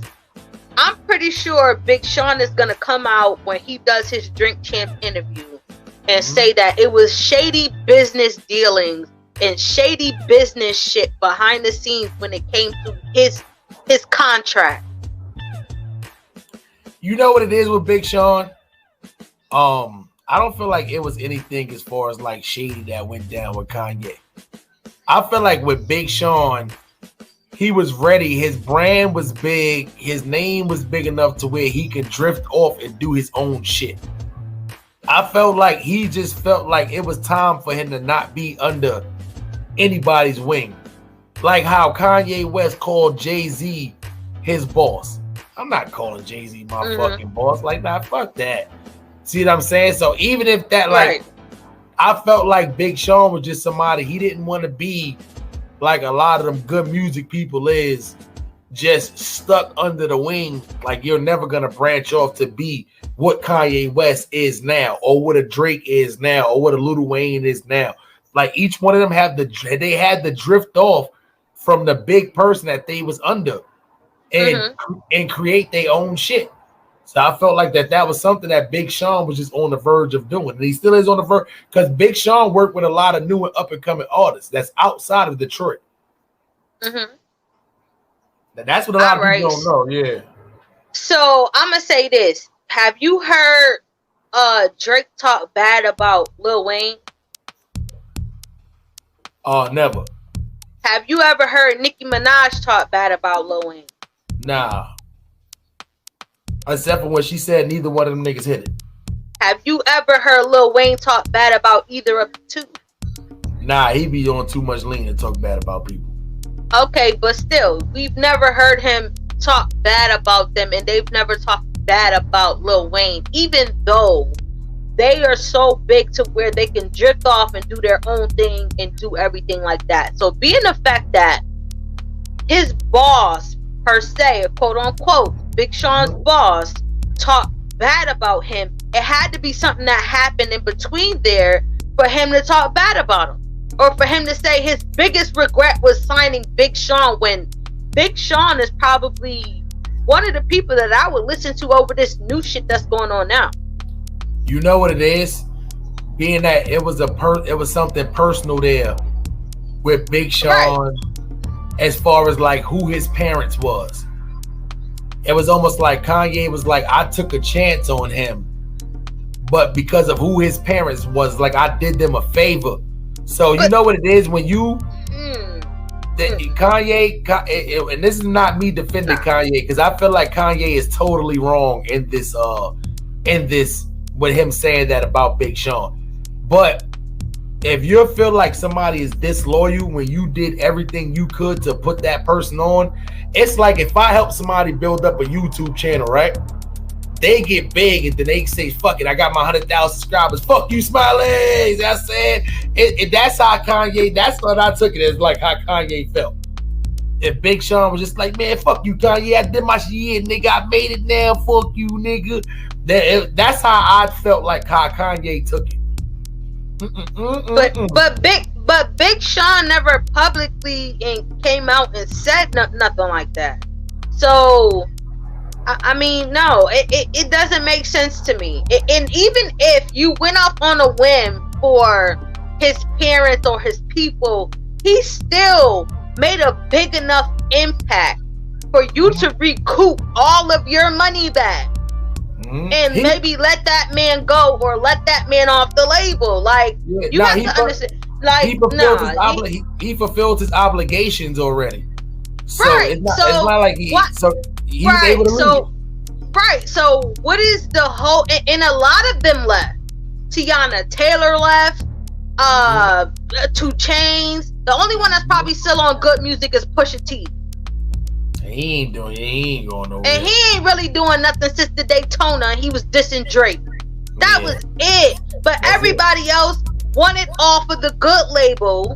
I'm pretty sure Big Sean is going to come out when he does his Drink Champ interview and say that it was shady business dealings and shady business shit behind the scenes when it came to his contract. You know what it is with Big Sean? I don't feel like it was anything as far as like shady that went down with Kanye. I feel like with Big Sean, he was ready. His brand was big. His name was big enough to where he could drift off and do his own shit. I felt like he just felt like it was time for him to not be under anybody's wing. Like how Kanye West called Jay-Z his boss. I'm not calling Jay-Z my fucking boss. Like, nah, fuck that. See what I'm saying? So even if that, I felt like Big Sean was just somebody, he didn't want to be like a lot of them good music people is, just stuck under the wing. Like, you're never going to branch off to be what Kanye West is now, or what a Drake is now, or what a Lil Wayne is now. Like, each one of them had to drift off from the big person that they was under and create their own shit. So I felt like that was something that Big Sean was just on the verge of doing. And he still is on the verge, because Big Sean worked with a lot of new and up-and-coming artists that's outside of Detroit. That's what a lot of people don't know, yeah. So I'm going to say this. Have you heard Drake talk bad about Lil Wayne? Never. Have you ever heard Nicki Minaj talk bad about Lil Wayne? Nah. Except for when she said neither one of them niggas hit it. Have you ever heard Lil Wayne talk bad about either of the two? Nah, he be on too much lean to talk bad about people. Okay, but still, we've never heard him talk bad about them, and they've never talked bad about Lil Wayne, even though they are so big to where they can drift off and do their own thing and do everything like that. So being the fact that his boss, per se, quote unquote, Big Sean's boss, talked bad about him, it had to be something that happened in between there for him to talk bad about him. Or for him to say his biggest regret was signing Big Sean, when Big Sean is probably one of the people that I would listen to over this new shit that's going on now. You know what it is? Being that it was something personal there with Big Sean, right, as far as like who his parents was. It was almost like Kanye was like, I took a chance on him, but because of who his parents was, like I did them a favor. So you know what it is when you Kanye, and this is not me defending Kanye, because I feel like Kanye is totally wrong in this with him saying that about Big Sean. But if you feel like somebody is disloyal when you did everything you could to put that person on, it's like if I help somebody build up a YouTube channel, right? They get big and then they say, fuck it, I got my 100,000 subscribers. Fuck you, Smileys. I said, that's how Kanye, that's what I took it as, like how Kanye felt. If Big Sean was just like, man, fuck you, Kanye, I did my shit, nigga, I made it now, fuck you, nigga. That's how I felt like how Kanye took it. But Big Sean never publicly came out and said nothing like that. So I mean, no, it doesn't make sense to me. And even if you went off on a whim for his parents or his people, he still made a big enough impact for you to recoup all of your money back. And maybe let that man go or let that man off the label. Like, you have to understand. Like, he fulfilled his obligations already. So right. It's not like he was able to leave. Right. So what is the whole? And a lot of them left. Tiana Taylor left. 2 Chainz. The only one that's probably still on good music is Pusha T. He ain't going nowhere. And he ain't really doing nothing since the Daytona, and he was dissing Drake. That was it. But everybody else wanted off of the good label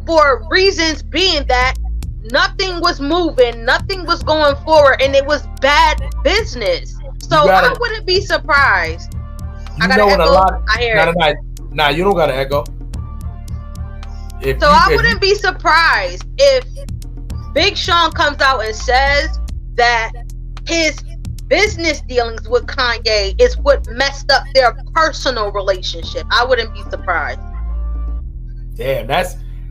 for reasons being that nothing was moving, nothing was going forward, and it was bad business. So I wouldn't be surprised. I gotta echo. I hear it. Nah, you don't gotta echo. I wouldn't be surprised if Big Sean comes out and says that his business dealings with Kanye is what messed up their personal relationship. I wouldn't be surprised. Damn,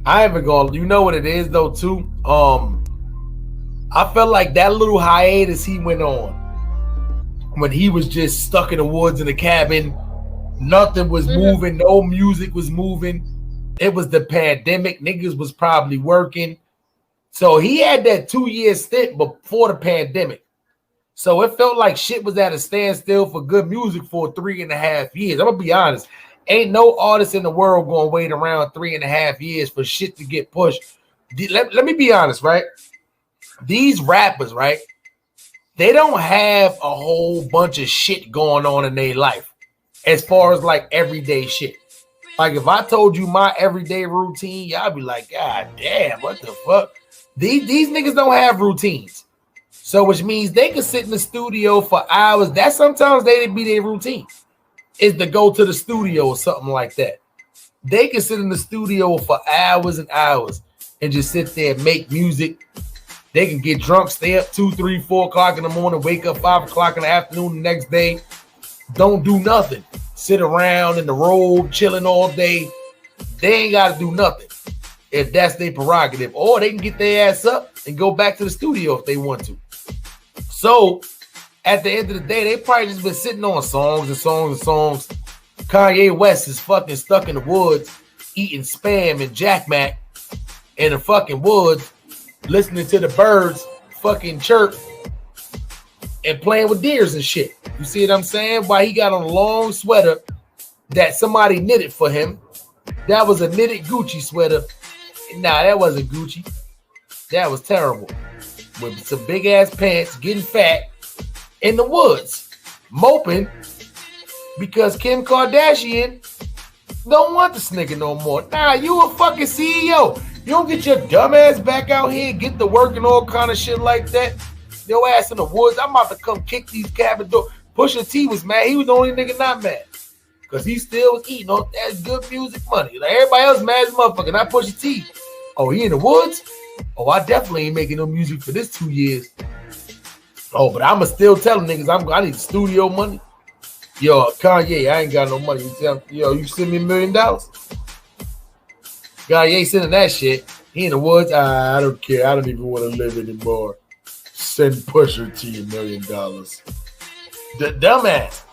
I haven't gone. You know what it is though too. I felt like that little hiatus he went on when he was just stuck in the woods in the cabin. Nothing was moving. No music was moving. It was the pandemic. Niggas was probably working. So he had that 2-year stint before the pandemic. So it felt like shit was at a standstill for good music for 3.5 years. I'm gonna be honest. Ain't no artist in the world gonna wait around 3.5 years for shit to get pushed. Let me be honest, right? These rappers, right? They don't have a whole bunch of shit going on in their life as far as like everyday shit. Like if I told you my everyday routine, y'all be like, God damn, what the fuck? These niggas don't have routines. So which means they can sit in the studio for hours. That sometimes they be their routine is to go to the studio or something like that. They can sit in the studio for hours and hours and just sit there and make music. They can get drunk, stay up 2, 3, 4 o'clock in the morning, wake up 5 o'clock in the afternoon the next day. Don't do nothing. Sit around in the robe, chilling all day. They ain't got to do nothing if that's their prerogative. Or they can get their ass up and go back to the studio if they want to. So at the end of the day, they probably just been sitting on songs and songs and songs. Kanye West is fucking stuck in the woods eating Spam and Jack Mac in the fucking woods, listening to the birds fucking chirp and playing with deers and shit. You see what I'm saying? Why he got on a long sweater that somebody knitted for him. That was a knitted Gucci sweater. Nah, that wasn't Gucci. That was terrible. With some big ass pants, getting fat in the woods, moping because Kim Kardashian don't want this nigga no more. Nah, you a fucking CEO. You don't get your dumb ass back out here and get to work and all kind of shit like that. Your ass in the woods. I'm about to come kick these cabin doors. Pusha T was mad. He was the only nigga not mad. Because he still was eating on that good music money. Like everybody else mad as a motherfucker. Not Pusha T. Oh, he in the woods? Oh, I definitely ain't making no music for this 2 years. Oh, but I'ma still tell them niggas I need studio money. Yo, Kanye, I ain't got no money. You send me $1 million? Kanye sending that shit. He in the woods. I don't care. I don't even want to live anymore. Send Pusha T $1 million. The dumbass.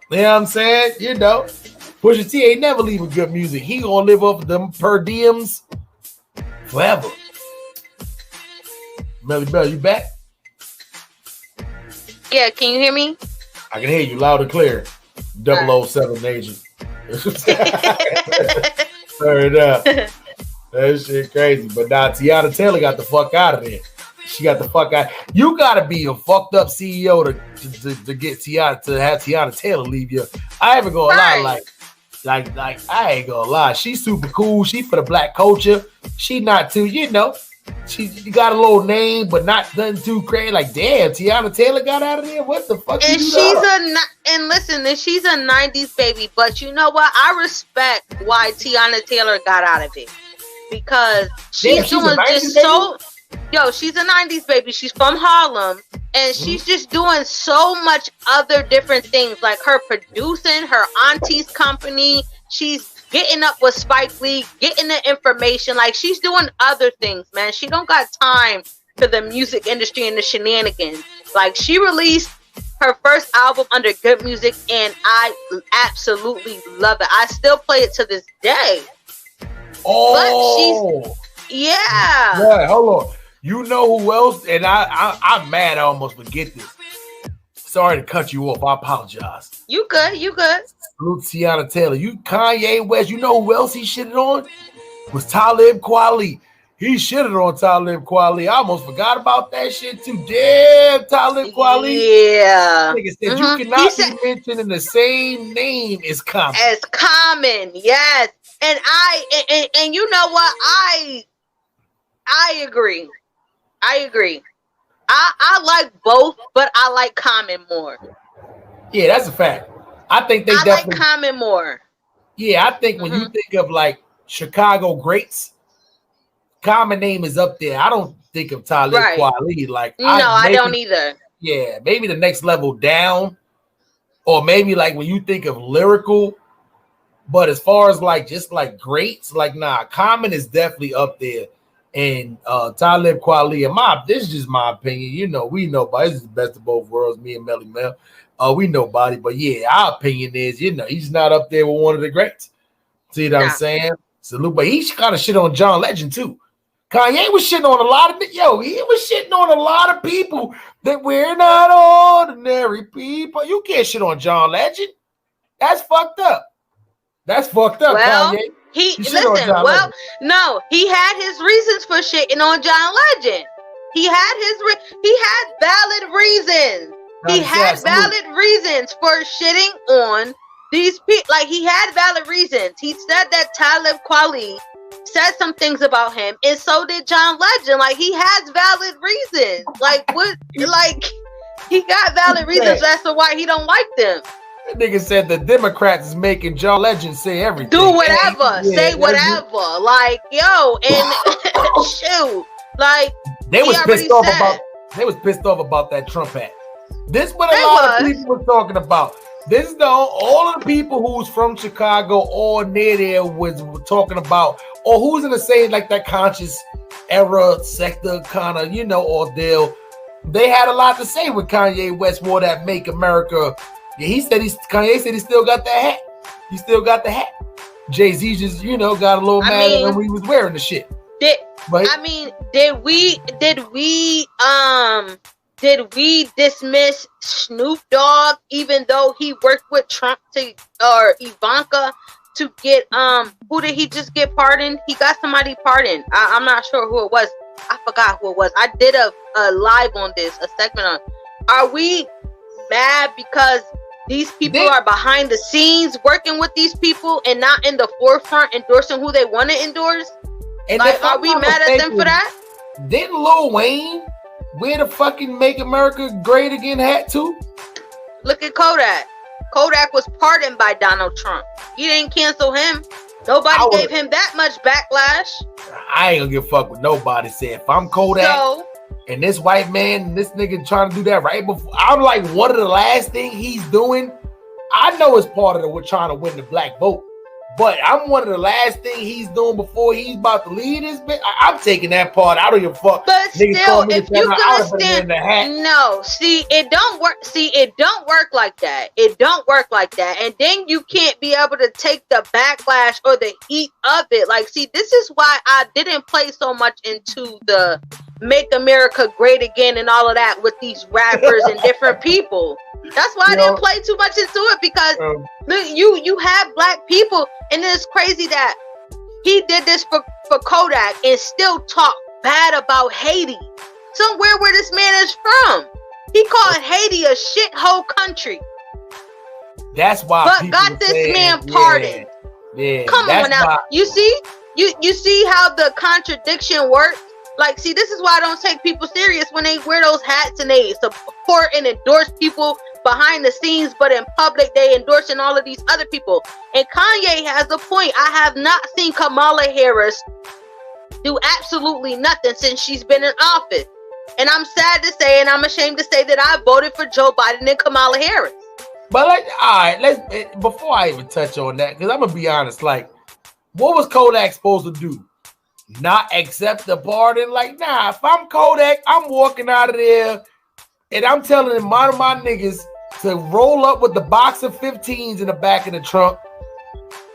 You know what I'm saying? You know, Pusha T ain't never leaving good music. He gonna live off of them per diems forever. Melly Bell, you back? Yeah, can you hear me? I can hear you loud and clear. 007 agent. Turn it up. That shit crazy. But now Tiana Taylor got the fuck out of there. She got the fuck out. You gotta be a fucked up CEO to get Tiana, to have Tiana Taylor leave you. I ain't gonna lie, like I ain't gonna lie. She's super cool. She for the black culture. She not too, you know. She got a little name, but not nothing too crazy. Like, damn, Tiana Taylor got out of there. What the fuck? And she's she's a '90s baby. But you know what? I respect why Tiana Taylor got out of it because she's doing just so. Yo, she's a '90s baby. She's from Harlem, and she's just doing so much other different things, like her producing her auntie's company. She's getting up with Spike Lee, getting the information. Like, she's doing other things, man. She don't got time for the music industry and the shenanigans. Like, she released her first album under Good Music, and I absolutely love it. I still play it to this day. Oh, but she's yeah. Hold on. You know who else? And I'm mad. I almost forget this. Sorry to cut you off. I apologize. You good? You good? Salute Tiana Taylor. You Kanye West. You know who else he shitted on? Was Talib Kweli. He shitted on Talib Kweli. I almost forgot about that shit too. Damn, Talib Kweli. Yeah. Nigga said you cannot be mentioned in the same name as Common. As Common, yes. And and you know what? I agree. I like both, but I like Common more. Yeah, that's a fact. I think I like Common more. Yeah, I think when you think of like Chicago greats, Common name is up there. I don't think of Talib Kweli. Like, I don't either. Yeah, maybe the next level down, or maybe like when you think of lyrical. But as far as like just like greats, like Common is definitely up there. And Talib Kweli, and this is just my opinion. You know, we know Body. This is the best of both worlds, me and Melly Mel. We know Body, but yeah, our opinion is, you know, he's not up there with one of the greats. See what I'm saying? Salute, but he kind of shit on John Legend too. Kanye was shitting on a lot of he was shitting on a lot of people that we're not ordinary people. You can't shit on John Legend. That's fucked up. That's fucked up, well, Kanye. No, he had his reasons for shitting on John Legend. He had valid reasons. He had valid reasons for shitting on these people. Like, he had valid reasons. He said that Talib Kweli said some things about him, and so did John Legend. Like, he has valid reasons. Like, what? Like, he got valid reasons as to why he don't like them. That nigga said the Democrats is making John Legend say everything. Do whatever. Say whatever. Like, yo, and shoot. Like, they was pissed off about that Trump hat. This is what a lot of people were talking about. This is all of the people who's from Chicago or near there were talking about, or who's in the same like that conscious era sector kind of, you know, ordeal. They had a lot to say when Kanye West wore that Make America. Yeah, Kanye said he still got that hat. He still got the hat. Jay-Z just, you know, got a little mad when he was wearing the shit. Did we did we dismiss Snoop Dogg even though he worked with Trump or Ivanka to get who did he just get pardoned? He got somebody pardoned. I'm not sure who it was. I forgot who it was. I did a live on this, a segment on. Are we mad because these people are behind the scenes working with these people and not in the forefront endorsing who they want to endorse? And like, are we mad at them for that? Didn't Lil Wayne wear the fucking Make America Great Again hat too? Look at Kodak. Kodak was pardoned by Donald Trump. He didn't cancel him. Nobody gave him that much backlash. I ain't gonna give a fuck with nobody. Said if I'm Kodak and this white man, this nigga trying to do that right before, I'm like, one of the last thing he's doing. I know it's part of we're trying to win the black vote, but I'm one of the last thing he's doing before he's about to lead this bitch. I'm taking that part. I don't give a fuck. But still, if you gonna stand, no, see, it don't work. See, it don't work like that. It don't work like that. And then you can't be able to take the backlash or the heat of it. Like, see, this is why I didn't play so much into the Make America Great Again and all of that with these rappers and different people. That's why I didn't play too much into it, because look, you have black people, and it's crazy that he did this for Kodak and still talk bad about Haiti, somewhere where this man is from. He called Haiti a shithole country. That's why. But got this man pardoned. Yeah. Come on now. You see how the contradiction works? Like, see, this is why I don't take people serious when they wear those hats and they support and endorse people behind the scenes, but in public they endorsing all of these other people. And Kanye has a point. I have not seen Kamala Harris do absolutely nothing since she's been in office. And I'm sad to say, and I'm ashamed to say, that I voted for Joe Biden and Kamala Harris. But like, all right, before I even touch on that, because I'm gonna be honest, like, what was Kodak supposed to do? Not accept the pardon? Like, nah, if I'm Kodak, I'm walking out of there and I'm telling them one of my niggas to roll up with the box of 15s in the back of the trunk.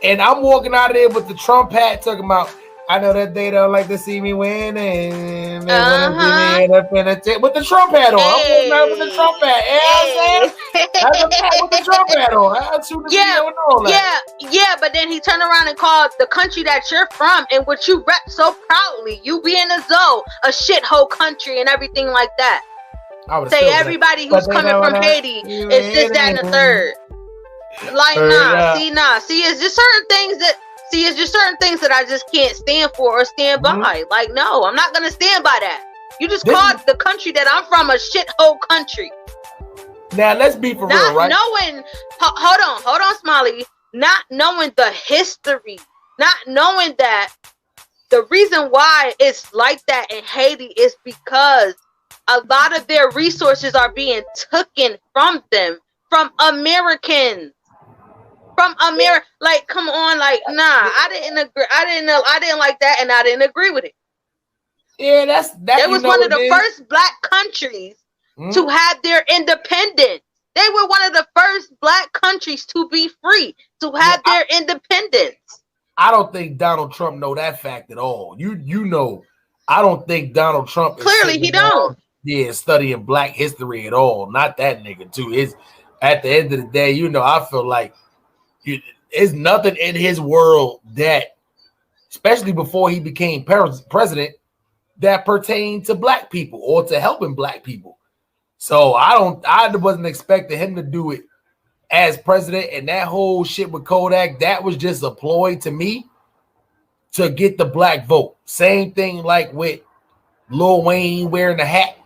And I'm walking out of there with the Trump hat talking about, I know that they don't like to see me winning. They want to see me with the Trump hat on. I'm walking out with the Trump hat. You know what I'm saying? That's a hat with the Trump hat on. I'll shoot the video and all that. Yeah, but then he turned around and called the country that you're from and what you rep so proudly, you being a Zoe, a shithole country and everything like that. Say everybody who's coming from Haiti is this, that, and the third. Like, nah. See, it's just certain things that I just can't stand for or stand by. Like, no, I'm not gonna stand by that. You just called the country that I'm from a shithole country. Now let's be for real, right? Knowing, hold on, Smiley. Not knowing the history, not knowing that the reason why it's like that in Haiti is because a lot of their resources are being taken from them, from Americans. From America, like, come on, like, nah, I didn't agree. I didn't like that, and I didn't agree with it. Yeah, that. It was one of the first black countries to have their independence. They were one of the first black countries to be free, to have their independence. I don't think Donald Trump know that fact at all. You know, I don't think Donald Trump clearly he don't. Yeah, studying black history at all. Not that nigga too. It's at the end of the day, you know, I feel like there's nothing in his world that, especially before he became president, that pertained to black people or to helping black people. So I wasn't expecting him to do it as president, and that whole shit with Kodak, that was just a ploy to me to get the black vote. Same thing like with Lil Wayne wearing the hat,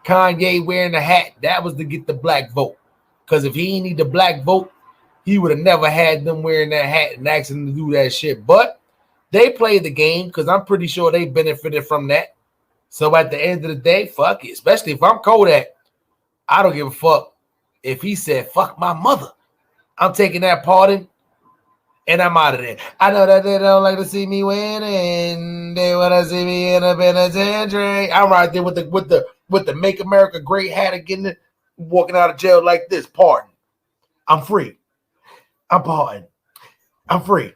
Kanye wearing the hat. That was to get the black vote. Because if he didn't need the black vote, he would have never had them wearing that hat and asking them to do that shit. But they played the game because I'm pretty sure they benefited from that. So at the end of the day, fuck it. Especially if I'm Kodak, I don't give a fuck if he said, fuck my mother. I'm taking that pardon and I'm out of there. I know that they don't like to see me winning. They want to see me in a penitentiary. I'm right there with the Make America Great hat again, walking out of jail like this. Pardon. I'm free. I'm pardoned. I'm free.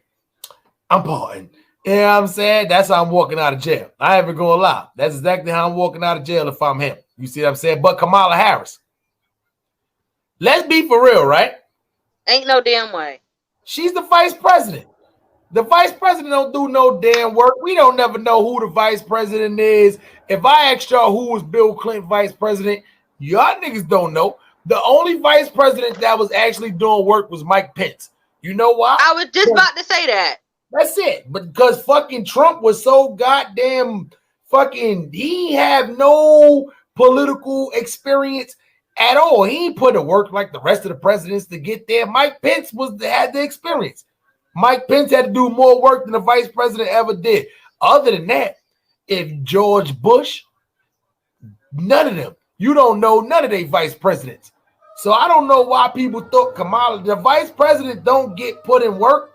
I'm pardoned. You know what I'm saying? That's how I'm walking out of jail. I ain't even gonna lie. That's exactly how I'm walking out of jail if I'm him. You see what I'm saying? But Kamala Harris, let's be for real, right? Ain't no damn way. She's the vice president. The vice president don't do no damn work. We don't never know who the vice president is. If I asked y'all who was Bill Clinton vice president, y'all niggas don't know. The only vice president that was actually doing work was Mike Pence. You know why? I was just about to say that. That's it. But because fucking Trump was so goddamn fucking, he have no political experience at all. He ain't put to work like the rest of the presidents to get there. Mike Pence had the experience. Mike Pence had to do more work than the vice president ever did. Other than that, if George Bush, none of them, you don't know none of their vice presidents. So I don't know why people thought Kamala, the vice president, don't get put in work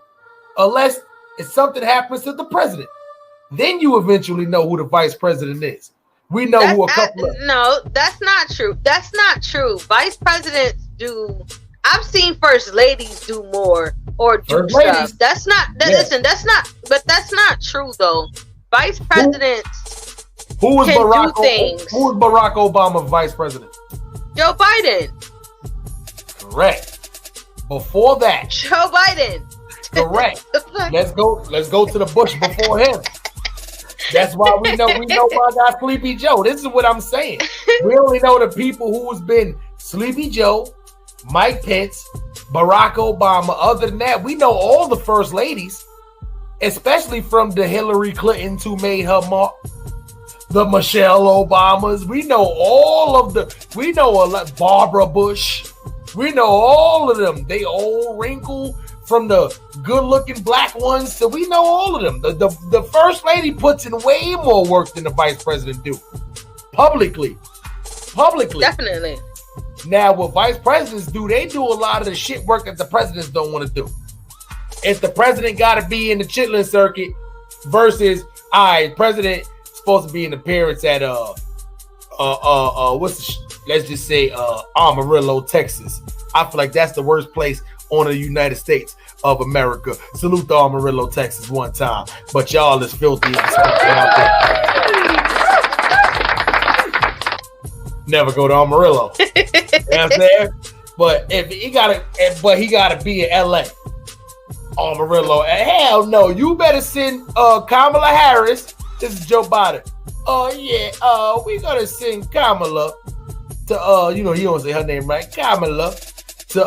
unless if something happens to the president. Then you eventually know who the vice president is. We know who a couple of. No, that's not true. That's not true. Vice presidents do. I've seen first ladies do more or do First stuff. ladies. That's not. Listen, that's not. But that's not true though. Vice presidents Who was can Barack? do things. Who was Barack Obama vice president? Joe Biden. Correct. Before that, Joe Biden. correct. Let's go to the Bush before him. That's why we know my guy Sleepy Joe. This is what I'm saying. We only know the people who's been Sleepy Joe, Mike Pence, Barack Obama. Other than that, we know all the first ladies, especially from the Hillary Clintons who made her mark, the Michelle Obamas. We know all of the. We know a lot. Barbara Bush. We know all of them. They all wrinkle from the good-looking black ones. So we know all of them. The first lady puts in way more work than the vice president do. Publicly. Definitely. Now, what vice presidents do, they do a lot of the shit work that the presidents don't want to do. If the president got to be in the chitlin circuit versus, all right, president supposed to be in appearance at let's just say Amarillo, Texas. I feel like that's the worst place on the United States of America. Salute to Amarillo, Texas one time. But y'all is filthy. Never go to Amarillo. You know what I'm saying? But if he gotta be in LA. Amarillo. Hell no. You better send Kamala Harris. This is Joe Biden. Oh yeah, we're gonna send Kamala to you don't say her name right. Kamala to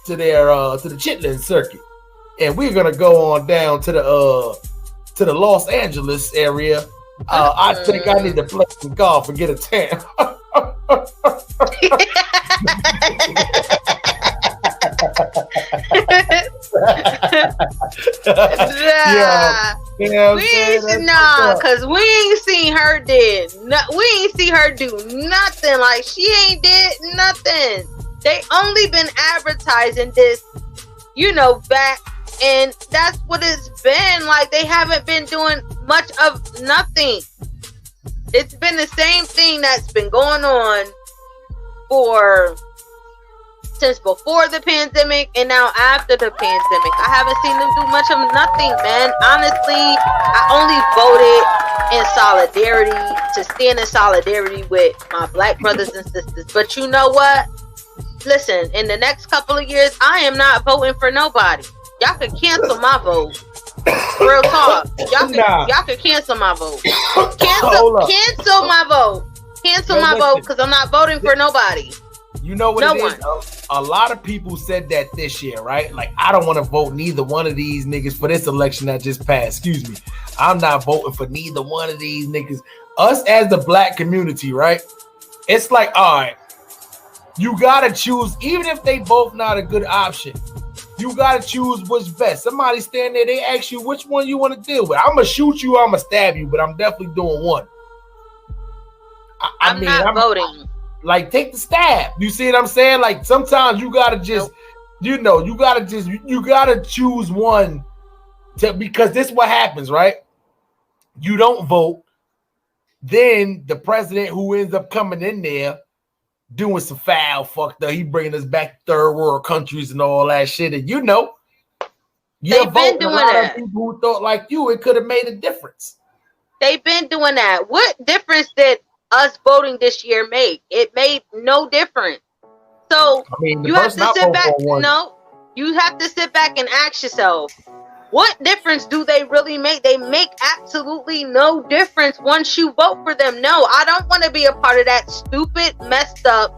the Chitlin circuit. And we're gonna go on down to the Los Angeles area. I think I need to play some golf and get a tan. Cause we ain't seen her did. We ain't see her do nothing. Like she ain't did nothing. They only been advertising this, back, and that's what it's been. Like they haven't been doing much of nothing. It's been the same thing that's been going on since before the pandemic and now after the pandemic. I haven't seen them do much of nothing, man. Honestly, I only voted in solidarity to stand in solidarity with my black brothers and sisters. But you know what? Listen, in the next couple of years, I am not voting for nobody. Y'all can cancel my vote. Real talk. Y'all can cancel my vote. Cancel my vote. Cancel my vote because I'm not voting for nobody. You know what it is? A lot of people said that this year, right? Like, I don't want to vote neither one of these niggas for this election that just passed. Excuse me. I'm not voting for neither one of these niggas. Us as the black community, right? It's like, all right, you got to choose, even if they both not a good option, you got to choose what's best. Somebody stand there, they ask you which one you want to deal with. I'm going to shoot you, I'm going to stab you, but I'm definitely doing one. I'm not voting. Like, take the stab. You see what I'm saying? Like, sometimes you gotta just, you gotta choose one because this is what happens, right? You don't vote. Then the president who ends up coming in there doing some foul fucked up, he bringing us back to third world countries and all that shit. And You're voting a lot of people who thought like you. It could have made a difference. They've been doing that. What difference did us voting this year make? It made no difference. So you have to sit back. No, you have to sit back and ask yourself, what difference do they really make? They make absolutely no difference once you vote for them. No, I don't want to be a part of that stupid, messed up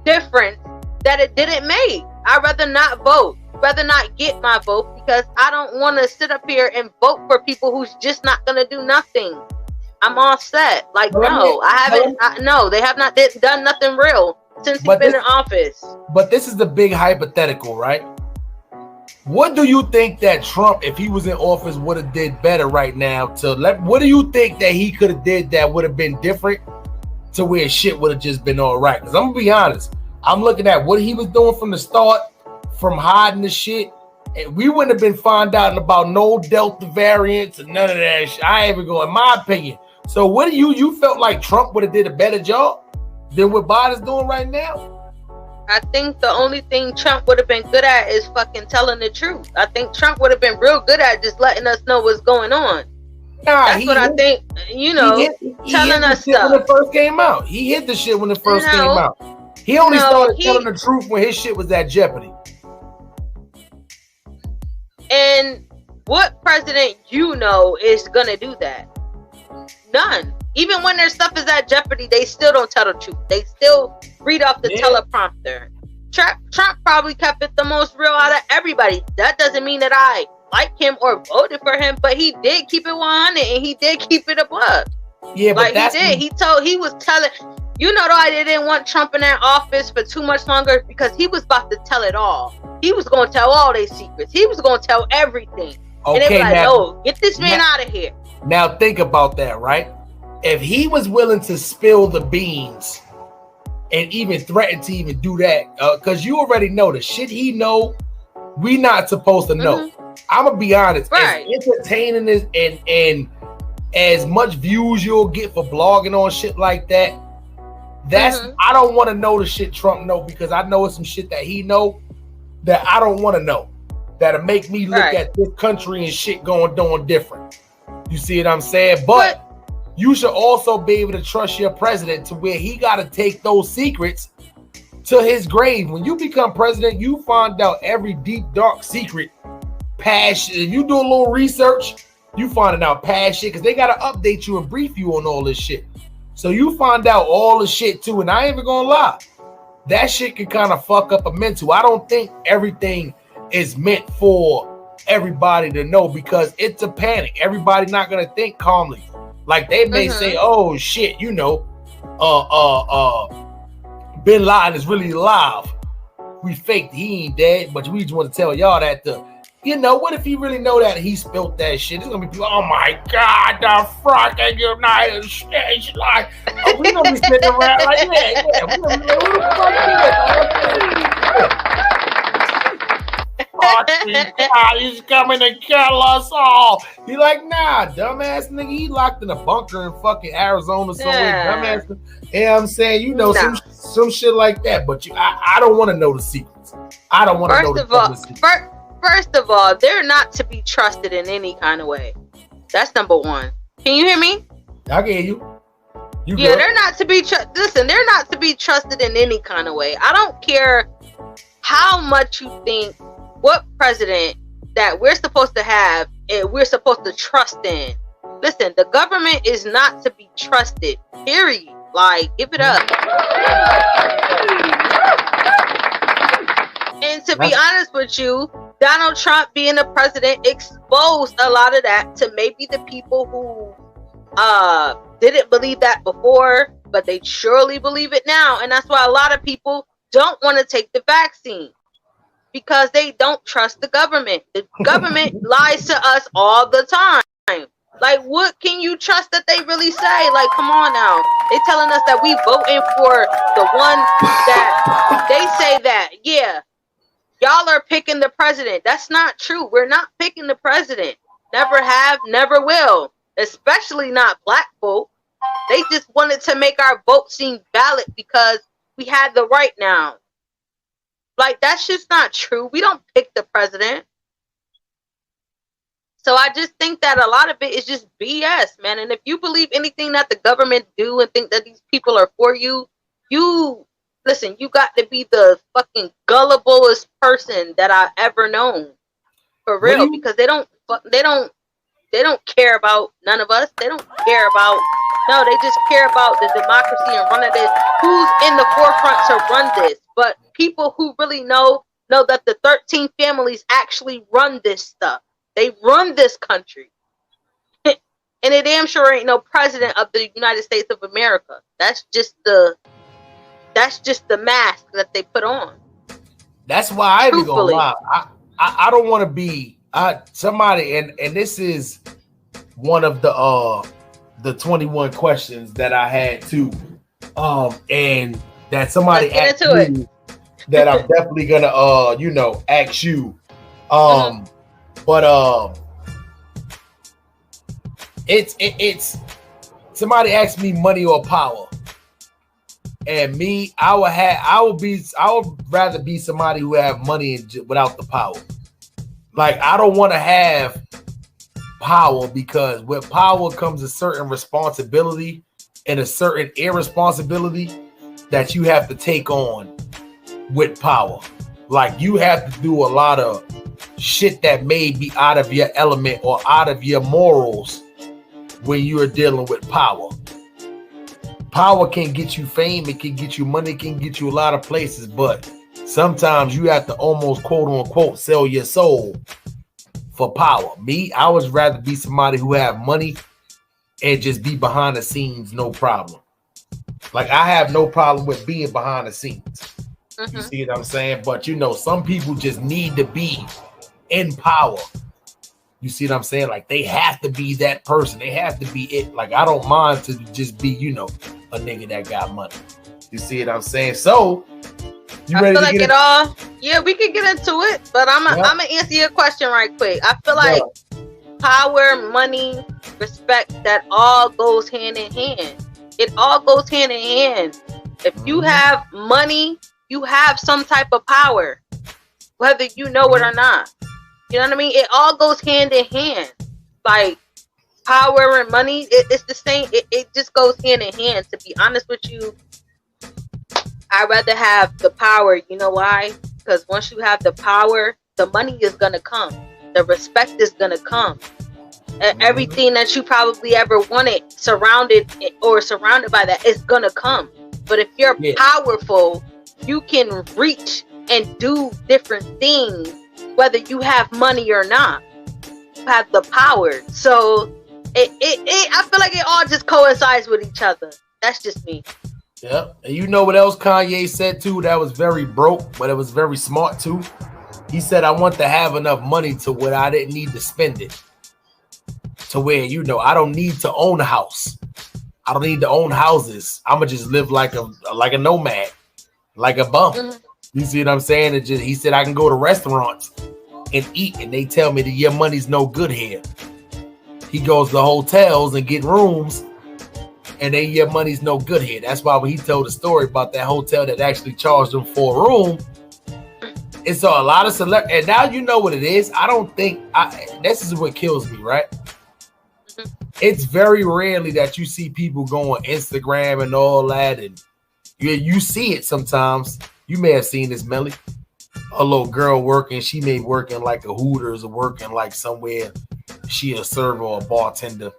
difference that it didn't make. I'd rather not vote, rather not get my vote, because I don't want to sit up here and vote for people who's just not going to do nothing. I'm all set. Like, no, I haven't. No, they have not done nothing real since he's been in office. But this is the big hypothetical, right? What do you think that Trump, if he was in office, would have did better right now? What do you think that he could have did that would have been different to where shit would have just been all right? Because I'm gonna be honest, I'm looking at what he was doing from the start, from hiding the shit, and we wouldn't have been found out about no Delta variants and none of that shit. I ain't even go, in my opinion. So what do you felt like Trump would have did a better job than what Biden's doing right now? I think the only thing Trump would have been good at is fucking telling the truth. I think Trump would have been real good at just letting us know what's going on. That's what I think, telling us stuff. When it first came out. He hit the shit when it first came out. He only started telling the truth when his shit was at jeopardy. And what president is going to do that? None. Even when their stuff is at jeopardy, they still don't tell the truth. They still read off the teleprompter. Trump probably kept it the most real out of everybody. That doesn't mean that I like him or voted for him, but he did keep it 100 and he did keep it above. Yeah, but he did. He was telling. Though I didn't want Trump in that office for too much longer because he was about to tell it all. He was going to tell all their secrets. He was going to tell everything. And they were like, no, get this man out of here. Now think about that, right? If he was willing to spill the beans and even threaten to even do that, because you already know the shit he know, we not supposed to know. I'm gonna be honest, as entertaining as and as much views you'll get for blogging on shit like that, that's I don't want to know the shit Trump know, because I know it's some shit that he know that I don't want to know, that'll make me look at this country and shit doing different. You see what I'm saying? But you should also be able to trust your president to where he got to take those secrets to his grave. When you become president, you find out every deep, dark secret. Past, if you do a little research, you finding out past shit, because they got to update you and brief you on all this shit. So you find out all the shit too. And I ain't even gonna lie, that shit can kind of fuck up a mental. I don't think everything is meant for everybody to know, because it's a panic. Everybody not gonna think calmly. Like they may say, "Oh shit, Bin Laden is really alive. We faked, he ain't dead, but we just want to tell y'all that what if he really know that he spilled that shit? It's gonna be people, oh my god, the fucking United States, like we gonna be sitting around like we gonna be like, who the fuck is it? He's coming to kill us all. He like, nah, dumbass nigga, he locked in a bunker in fucking Arizona somewhere. Dumbass, you know what I'm saying? Some shit like that. But I don't want to know the secrets. I don't want to know the secrets. First of all, they're not to be trusted in any kind of way. That's number one. Can you hear me? I can hear you. They're not to be listen, they're not to be trusted in any kind of way. I don't care how much you think what president that we're supposed to have and we're supposed to trust in. Listen, the government is not to be trusted. Period. Like, give it up. And to be honest with you, Donald Trump being the president exposed a lot of that to maybe the people who didn't believe that before, but they surely believe it now. And that's why a lot of people don't want to take the vaccine, because they don't trust the government. The government lies to us all the time. Like, what can you trust that they really say? Like, come on now. They telling us that we voting for the one that they say that, yeah, y'all are picking the president. That's not true. We're not picking the president. Never have, never will. Especially not black folk. They just wanted to make our vote seem valid because we had the right now. Like, that's just not true. We don't pick the president. So I just think that a lot of it is just BS, man. And if you believe anything that the government do and think that these people are for you, listen, you got to be the fucking gulliblest person that I've ever known. For real, because they don't care about none of us. They don't care about, no, they just care about the democracy and running this. Who's in the forefront to run this? But people who really know that the 13 families actually run this stuff. They run this country. And they damn sure ain't no president of the United States of America. That's just the mask that they put on. That's why I be gonna lie. I don't want to be somebody, and this is one of the 21 questions that I had too, and that somebody asked me that I'm definitely gonna ask you, but it's somebody asked me money or power. And me, I would rather be somebody who have money without the power. Like, I don't want to have power, because with power comes a certain responsibility and a certain irresponsibility that you have to take on with power. Like, you have to do a lot of shit that may be out of your element or out of your morals when you are dealing with power. Power can get you fame, it can get you money, it can get you a lot of places, but sometimes you have to almost quote unquote sell your soul for power. Me, I would rather be somebody who have money and just be behind the scenes, no problem. Like, I have no problem with being behind the scenes. You see what I'm saying? But some people just need to be in power. You see what I'm saying? Like, they have to be that person. They have to be it. Like, I don't mind to just be, a nigga that got money. You see what I'm saying? So, you ready to get all? Yeah, we can get into it, but I'm gonna answer your question right quick. I feel like power, money, respect, that all goes hand in hand. It all goes hand in hand. If you have money, you have some type of power, whether you know it or not. You know what I mean? It all goes hand in hand. Like, power and money, it's the same. It just goes hand in hand. To be honest with you, I'd rather have the power. You know why? Because once you have the power, the money is going to come. The respect is going to come. And everything that you probably ever wanted, surrounded by that, is going to come. But if you're powerful, you can reach and do different things, whether you have money or not. You have the power. So I feel like it all just coincides with each other. That's just me. Yeah. And you know what else Kanye said too that was very broke, but it was very smart too? He said, I want to have enough money to where I didn't need to spend it. To where, I don't need to own a house. I don't need to own houses. I'ma just live like a nomad, like a bum. You see what I'm saying? He said I can go to restaurants and eat, and they tell me that your money's no good here. He goes to hotels and get rooms, and then your money's no good here. That's why when he told the story about that hotel that actually charged him for a room, it's a lot of and now you know what it is. I don't think this is what kills me, right? It's very rarely that you see people go on Instagram and all that, and you see it sometimes. You may have seen this, Melly. A little girl working. She may work in like a Hooters or working like somewhere. She a server or a bartender.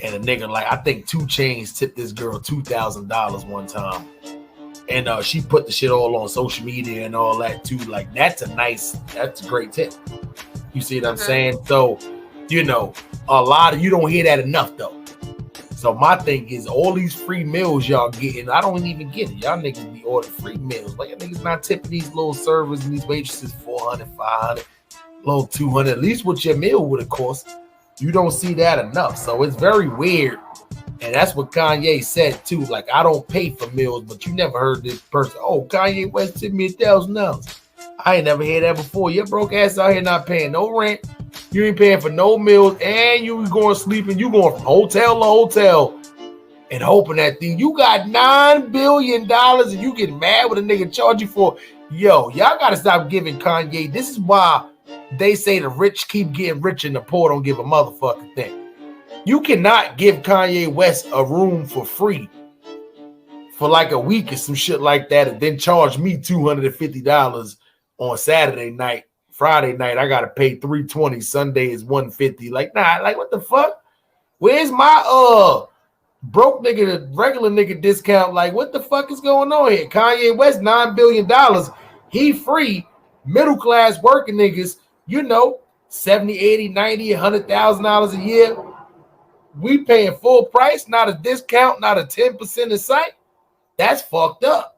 And a nigga, like, I think 2 Chainz tipped this girl $2,000 one time. And she put the shit all on social media and all that too. Like, that's a great tip. You see what I'm saying? So, a lot of, you don't hear that enough though. So my thing is, all these free meals y'all getting, I don't even get it. Y'all niggas be ordering free meals. Like, y'all niggas not tipping these little servers and these waitresses $400, $500, little $200. At least what your meal would have cost. You don't see that enough. So it's very weird. And that's what Kanye said too. Like, I don't pay for meals, but you never heard this person, oh, Kanye West tipped me $1,000. I ain't never heard that before. Your broke ass out here not paying no rent. You ain't paying for no meals, and you going to sleep, and you going from hotel to hotel and hoping that thing. You got $9 billion, and you get mad when a nigga charge you for. Yo, y'all got to stop giving Kanye. This is why they say the rich keep getting rich and the poor don't give a motherfucking thing. You cannot give Kanye West a room for free for like a week or some shit like that and then charge me $250 on Saturday night. Friday night, I gotta pay $320. Sunday is $150. Like, nah, like what the fuck? Where's my broke nigga, regular nigga discount? Like, what the fuck is going on here? Kanye West, $9 billion. He free, middle class working niggas, you know, 70, 80, 90, $100,000 a year. We paying full price, not a discount, not a 10% in sight. That's fucked up.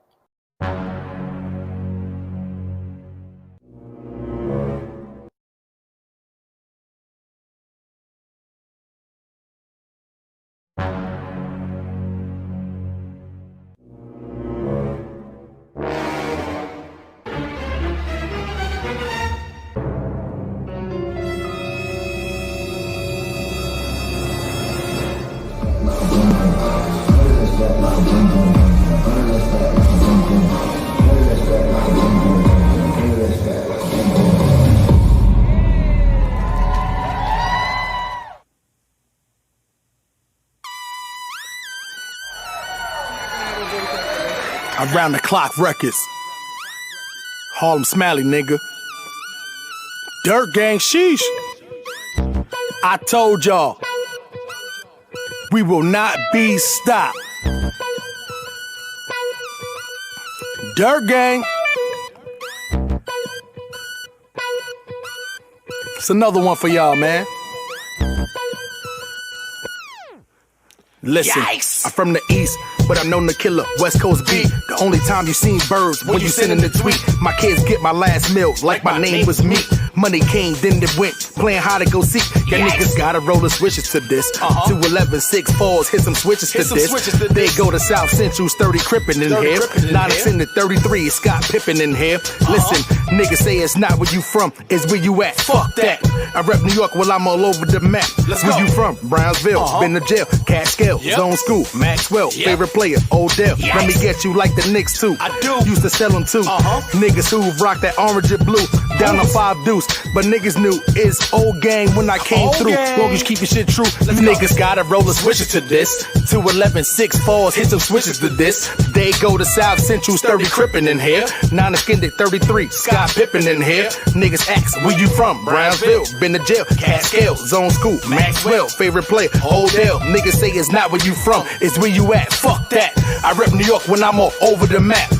Around the clock records. Harlem Smiley, nigga. Dirt gang, sheesh. I told y'all, we will not be stopped. Dirt gang. It's another one for y'all, man. Listen, yikes. I'm from the east, but I'm known to kill a West Coast beat. The only time you seen birds when you sending the tweet. My kids get my last meal like my name was meat. Money came, then it went, playing hide and go seek. Y'all niggas gotta roll the switches to this. 211, 6 4s, hit some switches to this. They go to South Central's 30 Crippin' in here. 9 extended 33, Scott Pippen in here. Listen, niggas say it's not where you from, it's where you at. Fuck that. I rep New York while I'm all over the map. Where you from? Brownsville, been to jail, Catskill, Zone School, Maxwell, favorite player, Odell. Let me get you like the Knicks too. I do. Used to sell them too. Niggas who rock that orange and blue, down on 5 deuce. But niggas knew it's old gang when I came through. Long as you keep your shit true, you niggas gotta roll the switches to this. 211, 6 4s, hit some switches to this. They go to South Central's 30 Crippin' in here. 9 extended 33, Scott Pippen in here. Niggas ask, where you from? Brownsville, been to jail, Catskill, Zone School, Maxwell, favorite player, Odell. Niggas say it's not where you from, it's where you at. Fuck that. I rep New York when I'm all over the map.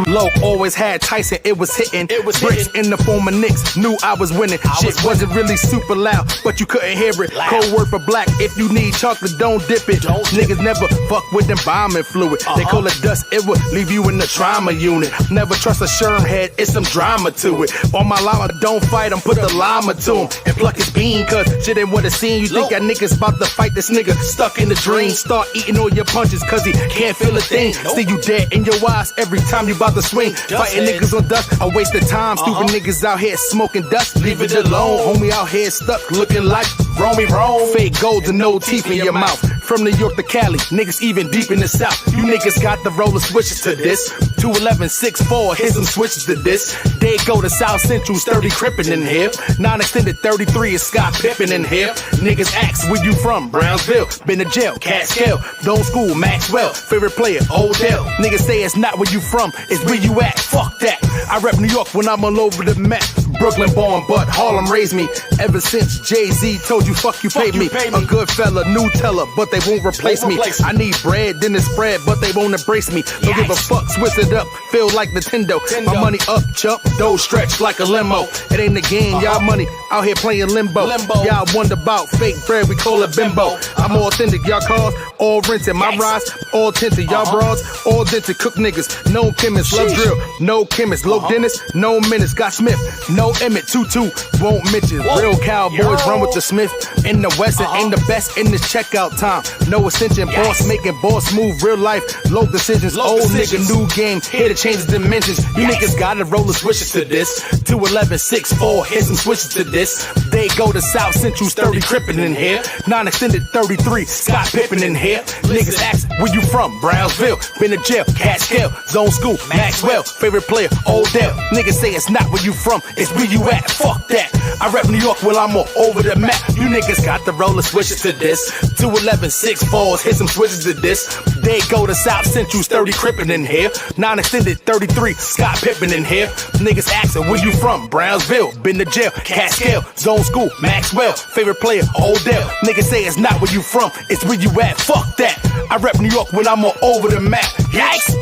Low always had Tyson, it was hitting. Bricks in the form of Knicks, knew I was winning. Shit wasn't really super loud, but you couldn't hear it. Code word for black, if you need chocolate, don't dip it. Niggas never fuck with them bombing fluid. They call it dust, it would leave you in the trauma unit. Never trust a Sherm head, it's some drama to it. On my llama, don't fight him, put the llama to him. And pluck his bean, cause shit ain't what it seem. You think that nigga's about to fight this nigga, stuck in the dream. Start eating all your punches, cause he can't feel a thing. See you dead in your eyes every time you about to swing. Fighting niggas on dust, a waste of time. Stupid niggas out here smoking dust, leave it alone. Homie out here stuck, looking like Romy Rome. Fake gold and no teeth in your mouth. From New York to Cali, niggas even deep in the South. You niggas got the roller switches to this. 211, 6 4, hit some switches to this. They go to South Central's 30 Crippin' in here. 9 extended 33 is Scott Pippen in here. Niggas ask, where you from? Brownsville, been to jail, Catskill, Zone School, Maxwell, favorite player, Odell. Niggas say it's not where you from, it's where you at. Fuck that. I rep New York when I'm all over the map. Brooklyn born, but Harlem raised me. Ever since Jay-Z told you fuck you paid me. A good fella, new teller, but they won't replace me. I need bread, then it's spread, but they won't embrace me. Don't give a fuck, switch it up, feel like Nintendo. My money up, chump, dough stretch like a limo. It ain't a game, y'all money out here playing limbo. Y'all wonder about fake bread, we call it bimbo. I'm authentic, y'all cars, all rented. My rides, all tinted, y'all broads, all dented. Cook niggas, no chemists, love drill, no chemist. Low dentist, no minutes, got Smith, no no Emmett, Tutu, won't mention. Real cowboys run with the Smith in the West and ain't the best in the checkout time. No ascension, boss making boss move, real life, low decisions. Old nigga, new game, here to change the dimensions. You niggas gotta roll the switches to this. 211, 6-4, hit some switches to this. They go to South Central, 30 crippin' in here. Non-extended 33, Scott Pippen in here. Niggas ask, where you from? Brownsville, been to jail, Catskill, Zone School, Maxwell, favorite player, Odell. Niggas say it's not where you from, it's where you at, fuck that. I rap New York, well I'm all over the map. You niggas got the roller switches to this. 211, 6-4s, hit some switches to this. They go to South Central, 30 crippin' in here. Non-extended 33, Scott Pippen in here. Niggas asking, where you from? Brownsville, been to jail, Catskill, Zone School, Maxwell, favorite player, Odell. Niggas say it's not where you from, it's where you at, fuck that. I rap New York when I'm all over the map. Yikes!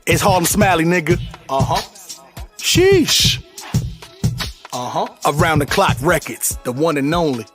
It's Harlem Smiley, nigga. Sheesh. Around the Clock Records, the one and only.